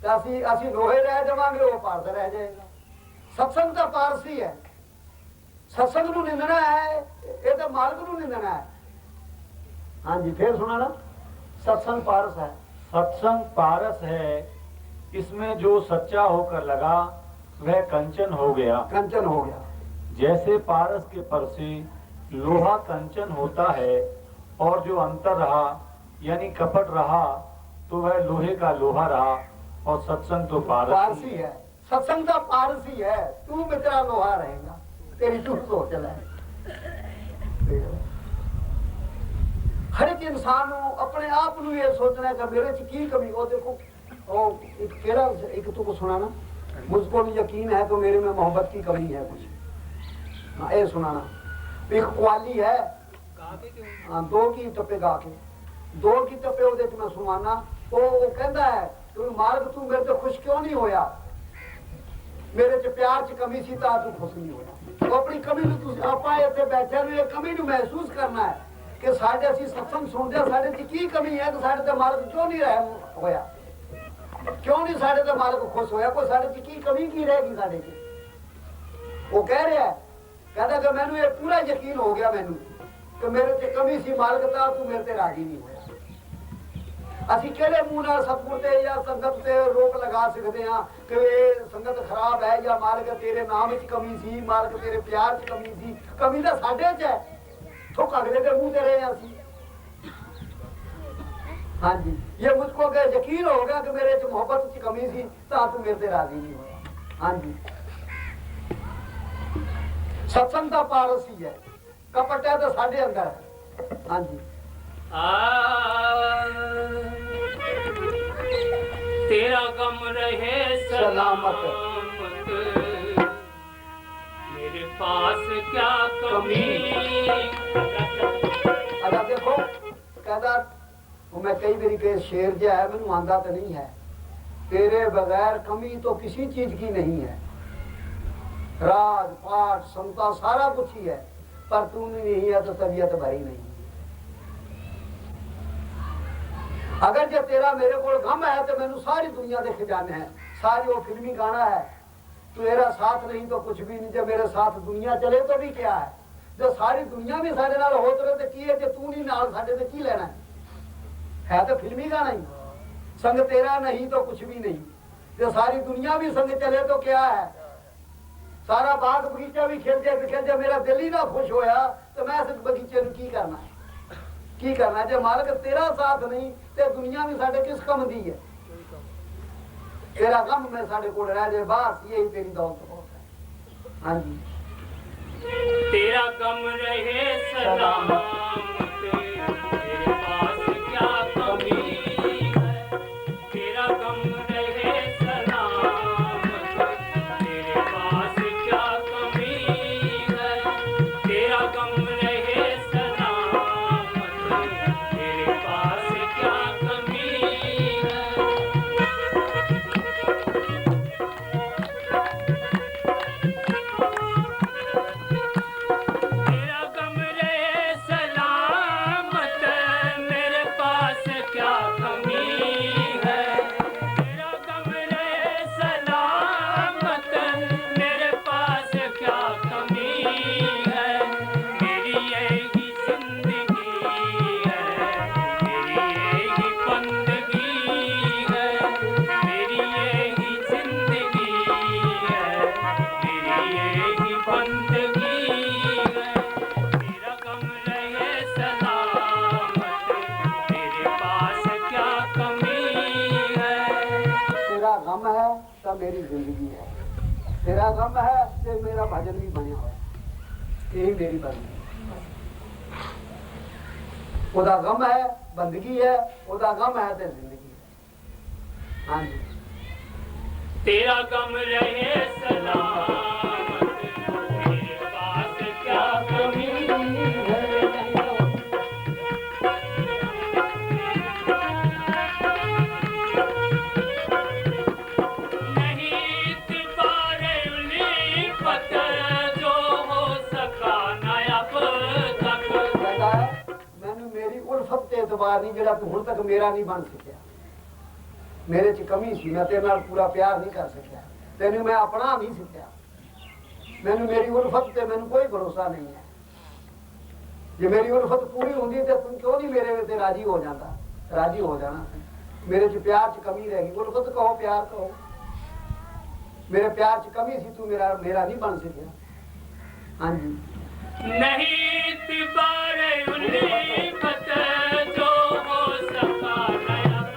ਤਾਂ ਅਸੀਂ ਲੋਹੇ ਰਹਿ ਜਾਵਾਂਗੇ, ਉਹ ਪਾਰਸ ਰਹਿ ਜਾਏਗਾ। ਸਤਸੰਗ ਤਾਂ ਪਾਰਸੀ ਹੈ। ਸਤਸੰਗ ਨੂੰ ਨਿੰਦਣਾ ਹੈ, ਇਹ ਤਾਂ ਮਾਲਕ ਨੂੰ ਨਿੰਦਣਾ ਹੈ। ਹਾਂਜੀ, फिर सुना ना, सत्संग पारस है। सत्संग पारस है, इसमें जो सच्चा होकर लगा वह कंचन हो गया। कंचन हो गया। जैसे पारस के पर से लोहा कंचन होता है और जो अंतर रहा यानी कपट रहा तो वह लोहे का लोहा रहा, और सत्संग तो पारसी है। सत्संग तो पारसी है। तू बेचारा लोहा रहेगा, तेरी तू सोच ले। हर एक इंसान अपने आप ਨੂੰ ਇਹ सोचना है कि मेरे च की कमी। वो देखो एक केड़ा एक तुमको सुनाना, मुझको भी यकीन है तो मेरे में मोहब्बत की कमी है कुछ। हाँ, ये सुनाना। एक क्वाली है, दो की टप्पे गा के, दो की टप्पे ਉਹਦੇ 'ਚ मैं सुनाना। वो कहता है तू मार्ग तू मेरे तो खुश क्यों नहीं होया, मेरे च प्यार च कमी सी ਤਾਂ तू खुश नहीं होया। तो अपनी कमी ਨੂੰ ਤੁਸੀਂ ਆਪਾਂ ਇੱਥੇ ਬੈਠੇ ਨੂੰ ਇਹ ਕਮੀ ਨੂੰ ਮਹਿਸੂਸ ਕਰਨਾ ਹੈ ਕਿ ਸਾਡੇ ਅਸੀਂ ਸਤਸੰਗ ਸੁਣਦੇ ਹਾਂ, ਸਾਡੇ 'ਚ ਕੀ ਕਮੀ ਹੈ, ਕਿ ਸਾਡੇ ਤੇ ਮਾਰਗ ਕਿਉਂ ਨਹੀਂ ਰਹਿ ਹੋਇਆ, क्यों नहीं साढ़े तो मालिक खुश होया, कोई साढ़े की कमी की रहेगी साढ़े की। वो कह रहा है, कहता कि मैनू ये पूरा यकीन हो गया मैनू कि मेरे से कमी सी मालिक था, तू मेरे से राजी नहीं होया। असी केड़े मुंह नाल सतगुर ते या संगत ते रोक लगा सकते हैं कि ये संगत खराब है या मालिक तेरे नाम च कमी सी, मालिक तेरे प्यार च कमी सी। कमी तो साढ़े च है, थुक अगले के मुंह ते रहे असी। हाँ जी, ये मुझको अगर यकीन हो गया कि मेरे च मोहब्बत की कमी थी तो तू मेरे से राजी नहीं होया। हाँ जी, सत्संग का पारस ही है, कपट है तो साढ़े अंदर है। हाँ जी, तेरा गम रहे सलामत, मेरे पास क्या कमी। अच्छा देखो, कहता मैं कई बारी कहे शेर जो है मैनू आंदा तो नहीं है, तेरे बगैर कमी तो किसी चीज की नहीं है। राज पाठ समता सारा कुछ ही है, पर तू नहीं है तो तबीयत भरी नहीं। अगर जो तेरा मेरे को गम है तो मैनू सारी दुनिया के खजाने हैं, सारी वो फिल्मी गाना है, तेरा साथ नहीं तो कुछ भी नहीं, जब मेरे साथ दुनिया चले तो भी क्या है, जो सारी दुनिया भी साढ़े नाल होत रहे तो की है, जे तू नहीं नाल साढ़े तो की लेना है तो फिल्मी गाना ही। संग तेरा नहीं तो कुछ भी नहीं, जो सारी दुनिया भी संग चले तो क्या है, सारा बाग बगीचा भी खेल जाए मेरा दिल ही ना खुश होया तो मैं इस बगीचे में की करना है, जो मालिक तेरा साथ नहीं तो दुनिया भी साढ़े किस कम दी है, तेरा गम में साढ़े को रह जाए, बस यही तेरी दौलत बहुत है। हाँ जी, तेरा गम रहे सलामत, तेरे पास क्या कमी है, तेरा गम रहे सलामत, तेरे पास क्या कमी है, तेरा गम रहे सलामत, तेरे पास क्या कमी है। तेरा गम रहे सलामत, मेरे पास क्या कमी है, तेरा गम रहे सलामत, मेरे पास क्या कमी है, मेरी यही जिंदगी है, मेरी यही बंदगी है, मेरी यही जिंदगी है, मेरी यही बंदगी है, तेरा गम रहे सलामत, तेरे पास क्या कमी है। तेरा गम है तो मेरी जिंदगी है, तेरा गम है तो मेरा भजन भी बना है, यही मेरी बंदगी है। ओदा गम है बंदगी है, ओदा गम है तो जिंदगी है। हाँ जी, तेरा गम रहे सलामत, तेरे पास क्या कमी है। नहीं तिबारे उलीफत, जो हो सका न अब तक। कहता है मैंने मेरी उल्फत ते एतबार नहीं, जेड़ा तू हुण तक मेरा नहीं बन सकिया, मेरे च कमी सी, मैं तेरे नाल पूरा प्यार नहीं कर सकिया, तेनू मैं अपना नहीं सकिया, मैनू मेरी उल्फत ते मैनू कोई भरोसा नहीं है। जे मेरी उल्फत पूरी होंदी तो तुम क्यों नहीं मेरे ते राजी हो जाता, राजी हो जाना, मेरे च प्यार च कमी रहेगी, उल्फत कहो प्यार कहो, मेरे प्यार च कमी सी, तू मेरा नहीं बन सकिया। हाँ जी, नहीं तिबारे उलीफत, जो हो सका न अब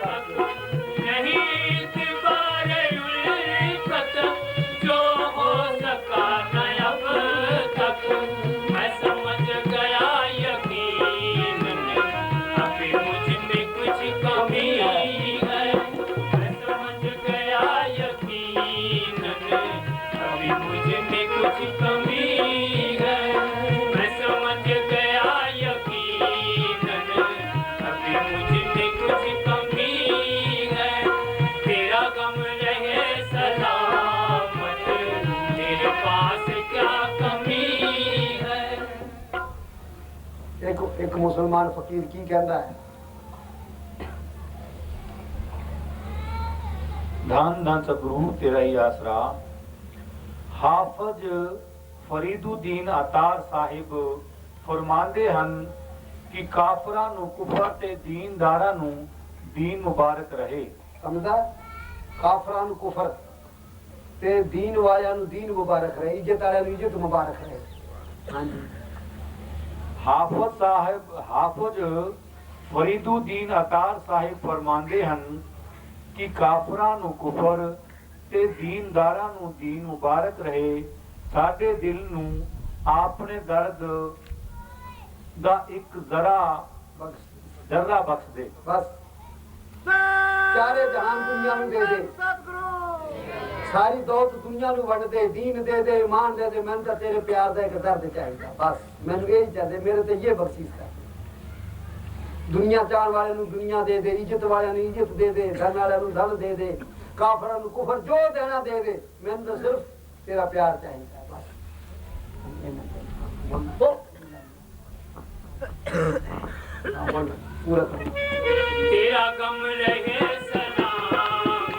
तक, नहीं तिबारे उलीफत, जो हो सका न अब तक, मैं समझ गया यकीनन अभी मुझ में कुछ कमी है, मैं समझ गया यकीनन अभी मुझ में कुछ कमी है, मैं समझ गया यकीनन अभी मुझ में कुछ कमी है, तेरा गम रहे सलामत, तेरे पास क्या कमी है। एक मुसलमान फकीर की कहता है, धन धन सतगुरु तेरा ही आसरा। हाफज फरीदुद्दीन अतार साहिब फरमांदे ਹਨ कि ਕਾਫਰਾਂ ਨੂੰ ਕੁਫਰ ਤੇ ਦੀਨਦਾਰਾਂ ਨੂੰ दीन मुबारक रहे। समझा, काफरां नूं कुफर ते दीन वालियां नूं दीन मुबारक रहे, इज्जत वालियां नूं इज्जत मुबारक रहे। हाँ जी, हाफज फरीदुद्दीन अतार साहिब फरमांदे ਹਨ कि ਕਾਫਰਾਂ ਨੂੰ ਕੁਫਰ ਤੇ ਦੀਨਦਾਰਾਂ ਨੂੰ दीन मुबारक रहे। ਸਾਡੇ ਦਿਲ ਨੂੰ ਆਪਣੇ ਦਰਦ ਦਾ ਇੱਕ ਜ਼ਰਾ ਬਖਸ਼ ਦੇ। बस चारे जहान दुनिया नूं दे दे, सारी दौलत दुनिया नूं वंड दे, दीन दे दे, ईमान दे दे, मैनूं तां तेरे प्यार दा इक दर्द चाहिदा, बस मैनूं यही चाहिए, मेरे ते ये बख्शीश कर। दुनिया चाहण वाले नूं दुनिया दे दे, इज्जत वाले नूं इज्जत दे दे, धन वाले नूं धन दे दे, काफरां नूं कुफर जो देना दे दे, मैनूं तां सिर्फ तेरा प्यार चाहिदा, बस। पूरा तेरा गम रहे सलामत,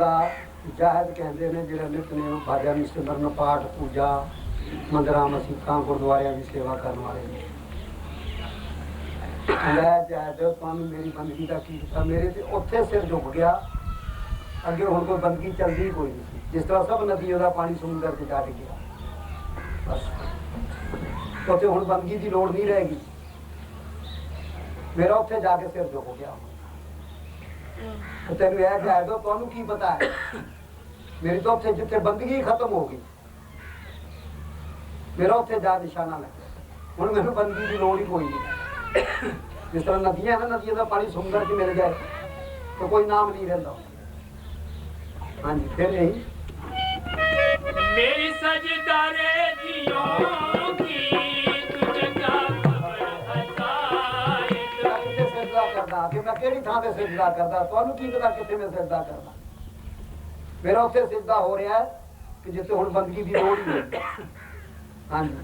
ਦਾ ਜਾਹਿਦ ਕਹਿੰਦੇ ਨੇ ਜਿਹੜਾ ਨਿਤਨੇਮ ਭਜਨ ਸਿਮਰਨ ਪਾਠ ਪੂਜਾ ਮੰਦਰਾਂ ਮਸੀਤਾਂ ਗੁਰਦੁਆਰਿਆਂ ਦੀ ਸੇਵਾ ਕਰਨ ਵਾਲੇ ਨੇ। ਮੈਂ ਜਾਹਿਦ ਤੁਹਾਨੂੰ ਮੇਰੀ ਬੰਦਗੀ ਦਾ ਕੀ ਪਤਾ, ਮੇਰੇ ਤੇ ਉੱਥੇ ਸਿਰ ਝੁਕ ਗਿਆ। ਅੱਗੇ ਹੁਣ ਕੋਈ ਬੰਦਗੀ ਚੱਲਦੀ ਹੀ ਕੋਈ ਨਹੀਂ, ਜਿਸ ਤਰ੍ਹਾਂ ਸਭ ਨਦੀਆਂ ਦਾ ਪਾਣੀ ਸਮੁੰਦਰ 'ਚ ਜਾ ਗਿਆ। ਬਸ ਉੱਥੇ ਹੁਣ ਬੰਦਗੀ ਦੀ ਲੋੜ ਨਹੀਂ ਰਹੇਗੀ। ਮੇਰਾ ਉੱਥੇ ਜਾ ਕੇ ਸਿਰ ਝੁਕ ਗਿਆ। ਤੈਨੂੰ ਇਹ ਕਹਿ ਦੋ ਤੁਹਾਨੂੰ ਕੀ ਪਤਾ ਹੈ, ਮੇਰੀ ਤਾਂ ਉੱਥੇ ਜਿੱਥੇ ਬੰਦਗੀ ਖਤਮ ਹੋ ਗਈ, ਮੇਰਾ ਉੱਥੇ ਜਾ ਨਿਸ਼ਾਨਾ ਲੱਗਿਆ। ਹੁਣ ਮੈਨੂੰ ਬੰਦਗੀ ਦੀ ਲੋੜ ਹੀ ਕੋਈ ਨਹੀਂ। ਜਿਸ ਤਰ੍ਹਾਂ ਨਦੀਆਂ ਹੈ ਨਾ, ਨਦੀਆਂ ਦਾ ਪਾਣੀ ਸਮੁੰਦਰ 'ਚ ਮਿਲ ਜਾਏ ਤਾਂ ਕੋਈ ਨਾਮ ਨਹੀਂ ਰਹਿੰਦਾ। ਹਾਂਜੀ ਫਿਰ यही मेरी सजदारे जियों की तुझे क्या खबर है कितने सजदा करना कि मैं केड़ी थां ते सजदा करदा, ਤੁਹਾਨੂੰ ਕੀ ਪਤਾ ਕਿੱਥੇ ਮੈਂ ਸਜਦਾ ਕਰਦਾ। ਮੇਰਾ ਉੱਥੇ ਸਜਦਾ ਹੋ ਰਿਹਾ ਹੈ ਕਿ ਜਿੱਥੇ ਹੁਣ ਬੰਦਗੀ ਦੀ ਲੋੜ ਹੀ ਨਹੀਂ। ਹਾਂਜੀ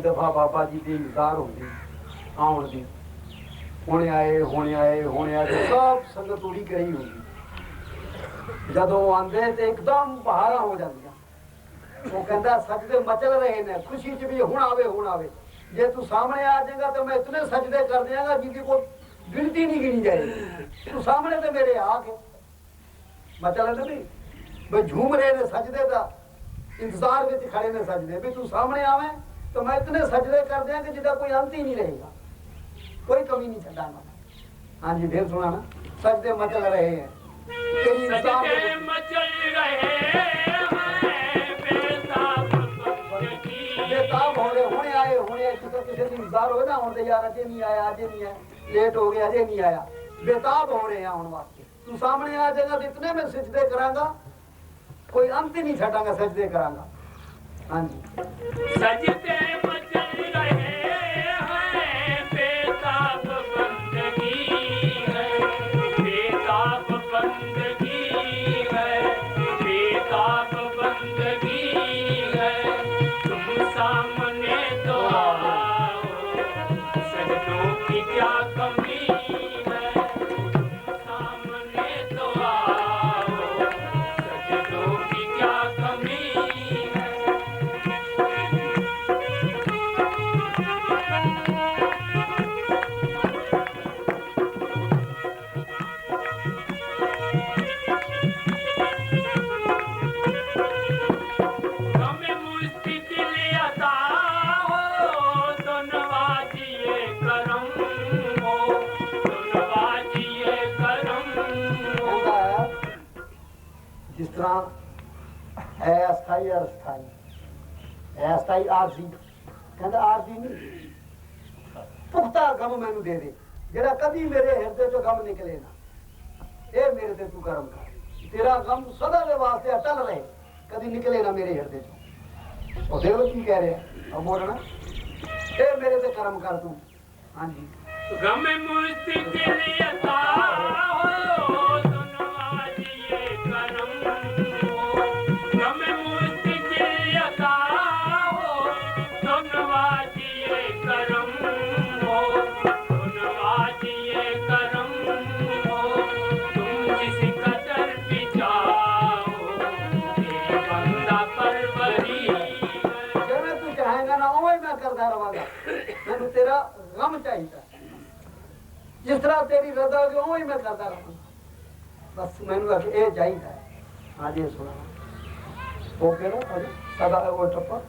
दफा बाबा जी की इंतजार होती आउण दी, हुणे आए हुणे आए हुणे आए, सब संगत उड़ी करी होगी। जदों आंदे ते एकदम बहारा हो जांदियां। वो कहंदा सजदे मचल रहे ने, खुशी च भी हुण आवे। जे तू सामने आ जाएगा तो मैं इतने सजदे कर देंगा जिनकी कोई गिनती नहीं गिनी जाएगी। तू सामने तो मेरे आके मचल नहीं भाई झूम रहे ने सजदे दा इंतजार विच खड़े ने सजदे भी तू सामने आवे तो मैं इतने सजदे कर दिया कि जिसका कोई अंत ही नहीं रहेगा, कोई कमी नहीं छड़ाना। हाँ जी फिर सुना ना, सजदे मचल रहे हैं, सजदे मचल रहे हैं, बेताब हो रहे, हुणे आए किसी दिन इंतजार हो ना, हुण यार अजे नहीं आया, लेट हो गया, अजे नहीं आया, बेताब हो रहे हैं आने वास्ते। तू सामने आ जाएगा तो इतने में सजदे करांगा, कोई अंत ही नहीं छड़ांगा, सजदे करांगा। हाँ जी सजदे मचल रहे हैं, बेताब बंदगी है, बेताब बंदगी है, बेताब बंदगी है। तुम सामने तो आओ, सजदों की क्या कमी है। तुम सामने तो आओ, सजदों की क्या कमी है। जिस तरह है अस्थाई और अस्थाई, है अस्थाई आरजी, कहता आरजी नहीं, पुख्ता गम मैनू दे दे जेड़ा कभी मेरे हिरदे चो गम निकले ना, ये मेरे ते तू करम कर, तेरा गम सदा के वास्ते अटल रहे, कभी निकले ना मेरे हिरदे चो। और देखो की कह रहे हैं, अब बोलना ये मेरे ते करम कर तू। हाँ जी गम मुश्किल अता हो गम चाहिए जिस तरह तेरी रजा होगी उही मैं करता रहूँ बस मैंने ये चाहिए आज ये सुना ओके ना अभी सदा वो टप्पा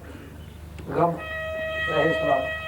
गम रहे सलाम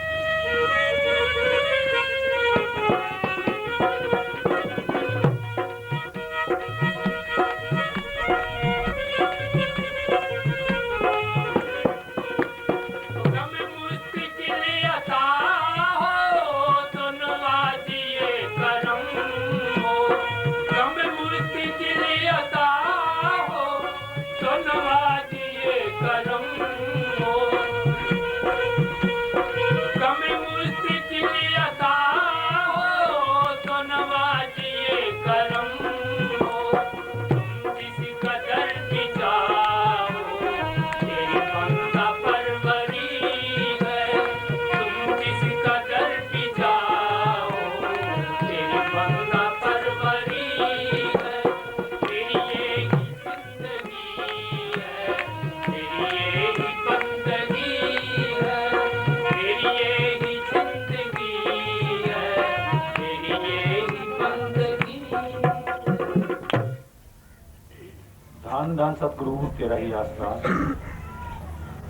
ਧੰਨ ਸਤਿਗੁਰੂ ਤੇਰਾ ਹੀ ਆਸਰਾ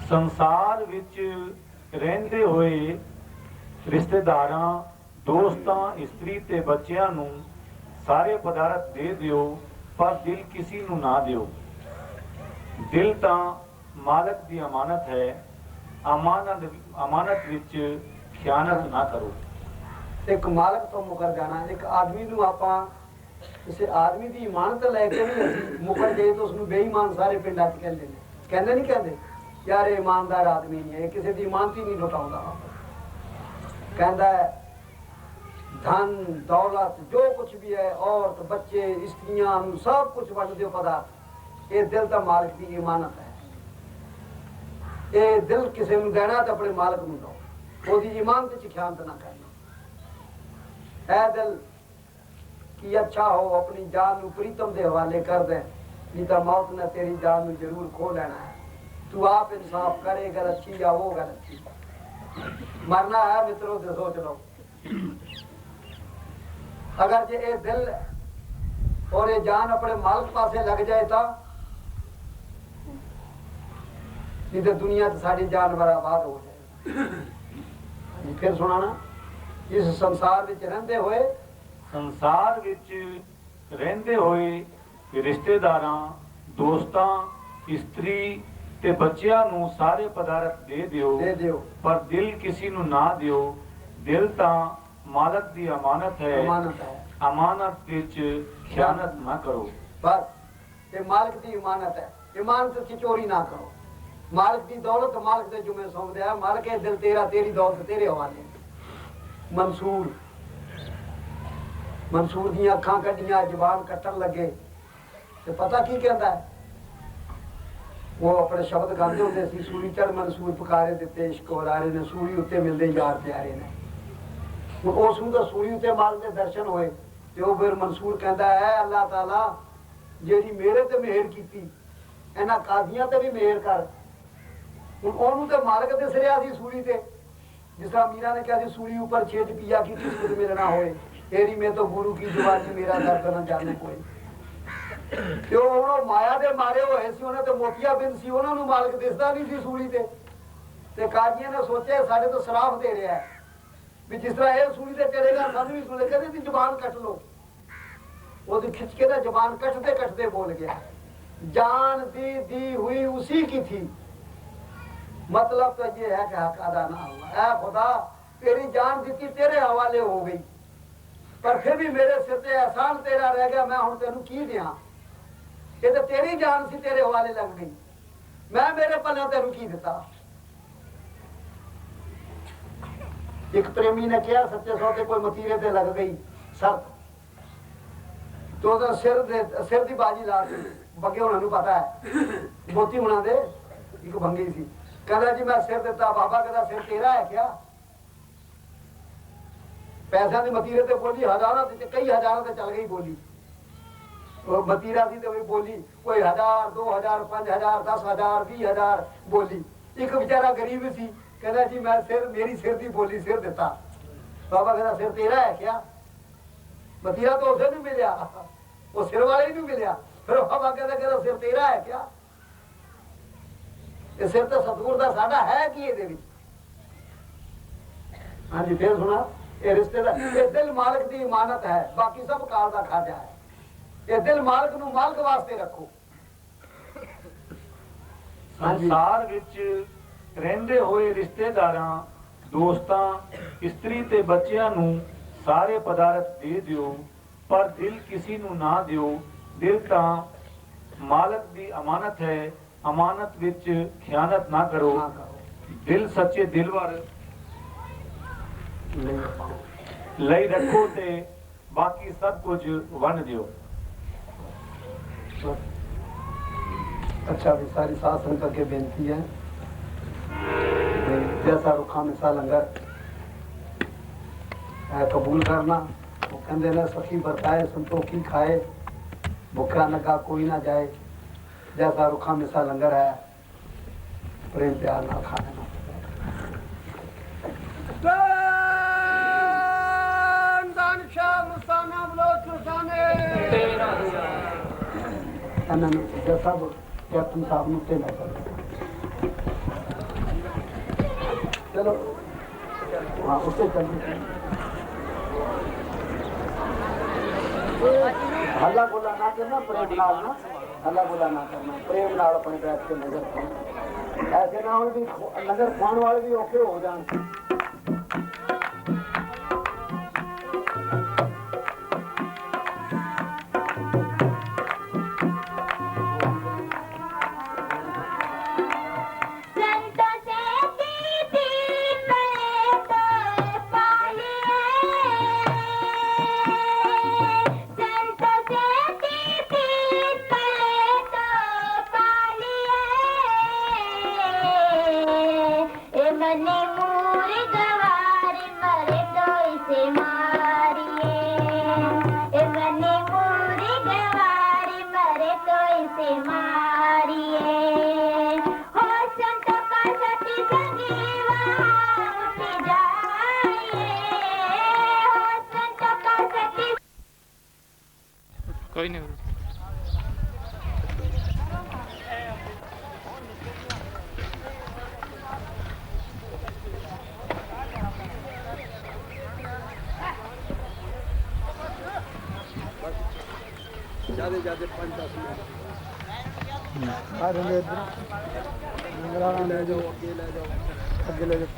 ਸੰਸਾਰ ਵਿੱਚ ਰਹਿੰਦੇ ਹੋਏ ਰਿਸ਼ਤੇਦਾਰਾਂ ਦੋਸਤਾਂ ਇਸਤਰੀ ਤੇ ਬੱਚਿਆਂ ਨੂੰ ਸਾਰੇ ਪਦਾਰਥ ਦੇ ਦਿਓ ਪਰ ਦਿਲ ਕਿਸੇ ਨੂੰ ਨਾ ਦਿਓ ਦਿਲ ਤਾਂ ਮਾਲਕ ਦੀ ਅਮਾਨਤ ਹੈ ਅਮਾਨਤ ਵਿੱਚ ਖਿਆਨਤ ਨਾ ਕਰੋ एक मालक तो मुकर जाना एक आदमी नू आपां ਕਿਸੇ ਆਦਮੀ ਦੀ ਇਮਾਨਤ ਲੈ ਕੇ ਵੀ ਅਸੀਂ ਮੁਕਰ ਗਏ ਤਾਂ ਉਸਨੂੰ ਬੇਈਮਾਨ ਸਾਰੇ ਪਿੰਡਾਂ 'ਚ ਕਹਿੰਦੇ ਨੇ ਕਹਿੰਦੇ ਨਹੀਂ ਕਹਿੰਦੇ ਯਾਰ ਇਹ ਇਮਾਨਦਾਰ ਆਦਮੀ ਨਹੀਂ ਹੈ ਕਿਸੇ ਦੀ ਇਮਾਨਤ ਹੀ ਨਹੀਂ ਲੁਟਾਉਂਦਾ ਕਹਿੰਦਾ ਧਨ ਦੌਲਤ ਜੋ ਕੁਝ ਵੀ ਹੈ ਔਰਤ ਬੱਚੇ ਇਸਤਰੀਆਂ ਨੂੰ ਸਭ ਕੁਝ ਵੰਡ ਦਿਓ ਪਦਾਰਥ ਇਹ ਦਿਲ ਤਾਂ ਮਾਲਕ ਦੀ ਇਮਾਨਤ ਹੈ ਇਹ ਦਿਲ ਕਿਸੇ ਨੂੰ ਦੇਣਾ ਤਾਂ ਆਪਣੇ ਮਾਲਕ ਨੂੰ ਦਿਓ ਉਹਦੀ ਇਮਾਨਤ 'ਚ ਖਿਆਨਤ ਨਾ ਕਰਨਾ ਇਹ ਦਿਲ कि अच्छा हो अपनी जान नू प्रीतम दे हवाले कर दे नहीं तो मौत ने तेरी जान नू जरूर खो लेना है तू आप इंसाफ करे गल अच्छी या वो गल अच्छी मरना है मित्रों से सोच लो अगर जे ये दिल और ये जान अपने मालिक पासे लग जाए तो नहीं तो दुनिया से सारी जान बर्बाद हो जाए फिर सुनाना इस संसार में रहते हुए ਸੰਸਾਰ ਵਿੱਚ ਰਹਿੰਦੇ ਹੋਏ ਰਿਸ਼ਤੇਦਾਰਾਂ ਦੋਸਤਾਂ ਇਸਤਰੀ ਤੇ ਬੱਚਿਆਂ ਨੂੰ ਸਾਰੇ ਪਦਾਰਥ ਦੇ ਦਿਓ ਪਰ ਦਿਲ ਕਿਸੇ ਨੂੰ ਨਾ ਦਿਓ ਦਿਲ ਤਾਂ ਮਾਲਕ ਦੀ ਅਮਾਨਤ ਹੈ ਅਮਾਨਤ ਵਿੱਚ ਖਿਆਨਤ ਨਾ ਕਰੋ ਬਸ ਇਹ ਮਾਲਕ ਦੀ ਇਮਾਨਤ ਹੈ ਇਮਾਨਤ ਦੀ ਚੋਰੀ ਨਾ ਕਰੋ ਮਾਲਕ ਦੀ ਦੌਲਤ ਮਾਲਕ ਦੇ ਜੁਮੇ ਸੌਂਪਦੇ ਆ ਮਾਲਕ ਇਹ ਦਿਲ ਤੇਰਾ ਤੇਰੀ ਦੌਲਤ ਤੇਰੇ ਹਵਾਲੇ मंसूर दी अखां कढ़ियां जबान कट्टन लगे ते पता की कहता है वो अपने शब्द गाते होंगे सी सूरी चढ़ मंसूर पकारे दिते इश्क वरारे ने सूरी उत्ते मिलदे यार प्यारे ने हुण उस नूं तां सूरी उत्ते माल दे दर्शन होए ते ओ फिर मंसूर कहता है अल्लाह ताला जेड़ी मेरे ते मेहर कीती इन्हां कादियां ते भी मेहर कर हुण ओनू ते मालक दे सिरिया सी सूरी ते जिस तरह मीरा ने कहा सी सूरी ऊपर छेद पिया की किसी मेरे ना होए तेरी में तो गुरु की जुबानी मेरा दर्द न जाने कोई क्यों उन्होंने माया दे मारे होए सी उन्हें तो मोतिया बिन सी उन्होंने मालक दिसदा नहीं सी सूली ते काजियां ने सोचे साडे तो सराफ दे रहा है भी जिस तरह ये सूली ते चलेगा सानू भी सुने कहते दी जुबान कट लो वो दी खिंच के ना जुबान कटते कटते बोल गया जान दी हुई उसी की थी मतलब तो ये है कि हक अदा ना हुआ ऐ खुदा तेरी जान दी तेरे हवाले हो गई पर फिर भी मेरे सिर ते एहसान तेरा रह गया मैं हुण तेनू की दियां ये तो तेरी जान सी तेरे हवाले लग गई मैं मेरे पल्ले तेनू की दिता एक प्रेमी ने कहा सच्चे सौदे कोई मतीरे ते लग गई शर्त तो ਉਹਦਾ सिर दी बाजी ला के बगे होना नू पता है मोती होना दे एक भंगी सी कहता जी मैं सिर दिता बाबा कहता सिर तेरा है क्या पैसा की मतीरे ते बोली हजारों कई हजारों ते चल गई बोली मतीरा सी ते बोली कोई 1000 2000 5000 10,000 20,000 बोली एक बेचारा गरीब सी कहना जी मैं सिर मेरी सिर दी बोली सिर दिता बाबा कहता सिर तेरा है क्या? बतीरा तो उसे नहीं मिलया, वो सिर वाले ही नहीं मिलया। फिर बाबा कहता सिर तेरा है क्या? ये सिर तो सतगुर का साडा है कि ये हाँ जी फिर सुना ये रिश्तेदार ये दिल मालिक की इमानत है, बाकी सब काल का खाजा है। ये दिल मालिक नूं मालिक वास्ते रखो। ਸੰਸਾਰ ਵਿੱਚ ਰਹਿੰਦੇ ਹੋਏ ਰਿਸ਼ਤੇਦਾਰਾਂ, ਦੋਸਤਾਂ, ਇਸਤਰੀ ਤੇ ਬੱਚਿਆਂ ਨੂੰ ਸਾਰੇ ਪਦਾਰਥ ਦੇ ਦਿਓ, ਪਰ ਦਿਲ ਕਿਸੇ ਨੂੰ ਨਾ ਦਿਓ। ਦਿਲ ਤਾਂ ਮਾਲਕ ਦੀ ਅਮਾਨਤ ਹੈ, ਅਮਾਨਤ ਵਿੱਚ ਖਿਆਨਤ ਨਾ ਕਰੋ। ਦਿਲ ਸੱਚੇ ਦਿਲਵਰ ਲਈ ਰੱਖੋ ਤੇ ਬਾਕੀ ਸਭ ਕੁਝ ਵੰਡ ਦਿਓ। अच्छा भी सारी साथ संगत के बेनती है जैसा रुखा मिसा लंगर कबूल करना। वो कहते ने सखी बरताए संतोखी खाए, भुखा नगा कोई ना जाए। जैसा रुखा मिसा लंगर है प्रेम प्यार ना खाने ना। सब कैप्टन साहब ने तेना कर चलो हाँ उससे चलते हल्ला गुला ना करना, प्रेम नाल ना हल्ला गुला ना करना, प्रेम नाल अपने बैठ के नजर खाओ। ऐसे ना हो भी नजर खाने वाले भी औखे हो जान। कोई नहीं ज्यादा ज्यादा 5-10 मिनट ले जाओ, आगे ले जाओ।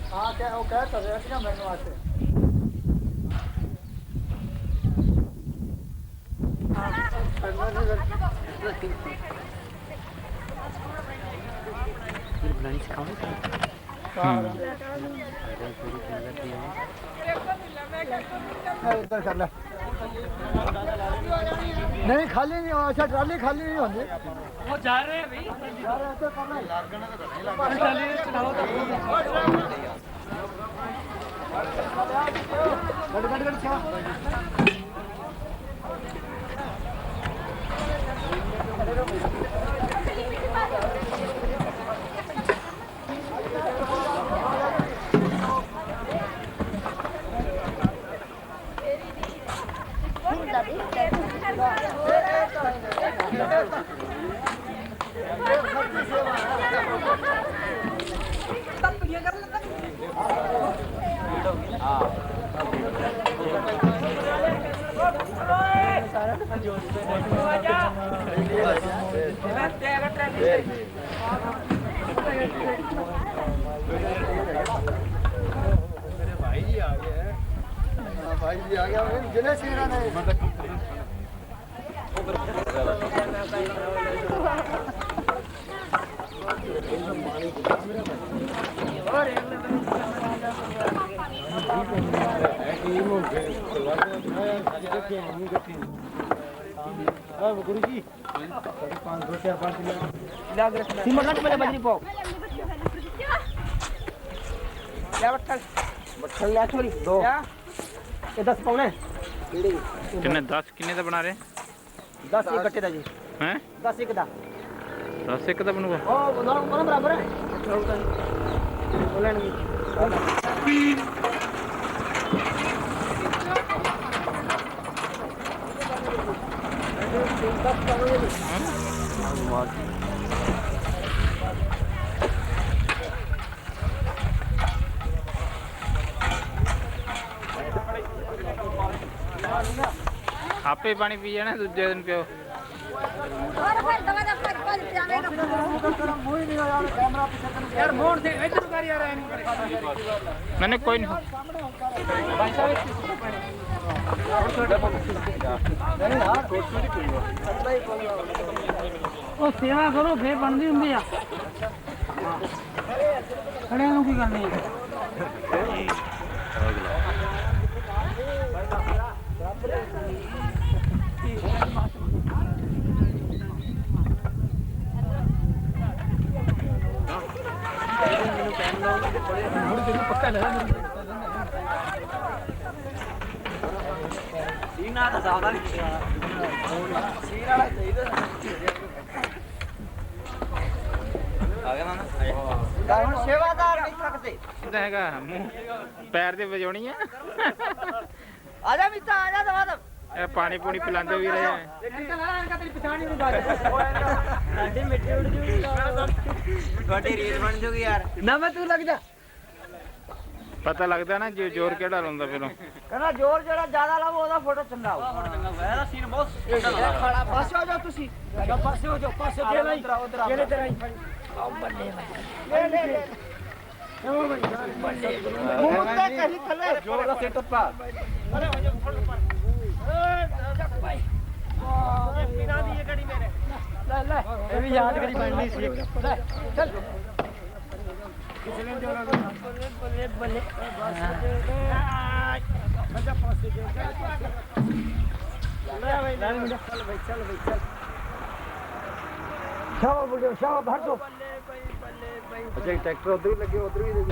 हाँ क्या वो कहता है क्या मैंने आते इधर कर ले नहीं खाली नहीं हो। अच्छा ट्राली खाली नहीं होती वो जा रहे हैं भाई जा रहे तो करना भाई जी आ गए भाई जी आ गया जिन्हें सीना ने गुरु जी बजरी पाओ बट्ठल लिया छोरी दो ये 10 पौने किन्ने 10 किन्ने दा बना रहे 10 एक गट्टे दा जी हैं 10 एक दा 10 एक दा बनूगा ओ दोनों बराबर है बोलन आपे पानी पी जाना दूजे दिन पियो यार मोड़ दे इधर कर यार मैंने कोई नहीं ਉਹ ਸੇਵਾ ਕਰੋ ਫੇਰ ਬਣਦੀ ਹੁੰਦੀ ਆ ਖੜਿਆਂ ਨੂੰ ਕੀ ਕਰਨੀ ਸੀਨਾ ਤਾਂ ਜ਼ਿਆਦਾ ਨਹੀਂ ਸੀਨਾ ਵਾਲਾ ਚਾਹੀਦਾ ਆ ਗਿਆ ਨਾ ਹੁਣ ਸੇਵਾਦਾਰ ਨਹੀਂ ਸਕਦੇ ਇਹਦਾ ਹੈਗਾ ਮੂੰਹ ਪੈਰ ਦੇ ਵਜਾਉਣੀ ਆ ਆ ਜਾ ਮਿੱਤਾ ਆ ਜਾ ਦਵਾ ਦ ਇਹ ਪਾਣੀ ਪੂਣੀ ਪਿਲਾਉਂਦੇ ਵੀ ਰਹੇ ਆ ਤੇਰੀ ਪਛਾਣ ਨਹੀਂ ਬਾਤ ਸਾਡੀ ਮਿੱਟੀ ਉੱਡ ਜੂਗੀ ਤੁਹਾਡੀ ਰੀਲ ਬਣ ਜੂਗੀ ਯਾਰ ਨਾ ਮੈਂ ਤੂੰ ਲੱਗ ਜਾ ਪਤਾ ਲੱਗਦਾ ਨਾ ਜੋ ਜ਼ੋਰ ਕਿਹੜਾ ਲਾਉਂਦਾ ਪਹਿਲਾਂ ਕਹਿੰਦਾ ਜ਼ੋਰ ਜਿਹੜਾ ਜ਼ਿਆਦਾ ਲਾਵੋ ਉਹਦਾ ਫੋਟੋ ਚੰਗਾ ਆਊ ਇਹਦਾ ਸੀਨ ਬਹੁਤ ਖੜਾ ਪਾਸੇ ਹੋ ਜਾ ਤੁਸੀਂ ਪਾਸੇ ਹੋ ਜਾ ਪਾਸੇ ਦੇ ਲਈ ਕਿਹੜੇ ਤੇਰਾ ਹੀ ਆਓ ਬੱਲੇ ਲੈ ਲੈ ਲੈ ਮੂੰਹ ਤੇ ਕਹੀ ਥੱਲੇ ਜ਼ੋਰ ਦਾ ਸੈਟਅਪ ਪਾ ਅਰੇ ਹੋ ਜਾ ਫੜ ਚੱਕ ਭਾਈ ਇਹ ਬਿਨਾ ਦੀ ਇਹ ਗੜੀ ਮੇਰੇ ਲੈ ਲੈ ਇਹ ਵੀ ਯਾਦਗਾਰੀ ਬਣਨੀ ਸੀ ਲੈ ਚੱਲ ਕਿਸਨੇ ਜੋੜਾ ਬੱਲੇ ਬੱਲੇ ਬੱਲੇ ਅੱਛਾ ਪਾਸੇ ਦੇ ਲੈ ਭਾਈ ਚੱਲ ਭਾਈ ਚੱਲ ਸ਼ਾਬਾਸ਼ ਬੁੱਢੇ ਸ਼ਾਬਾਸ਼ ਭਰ ਦੋ ਬੱਲੇ ਭਾਈ ਬੱਲੇ ਭਾਈ ਅੱਛਾ ਟਰੈਕਟਰ ਉਧਰ ਹੀ ਲੱਗੇ ਉਧਰ ਵੀ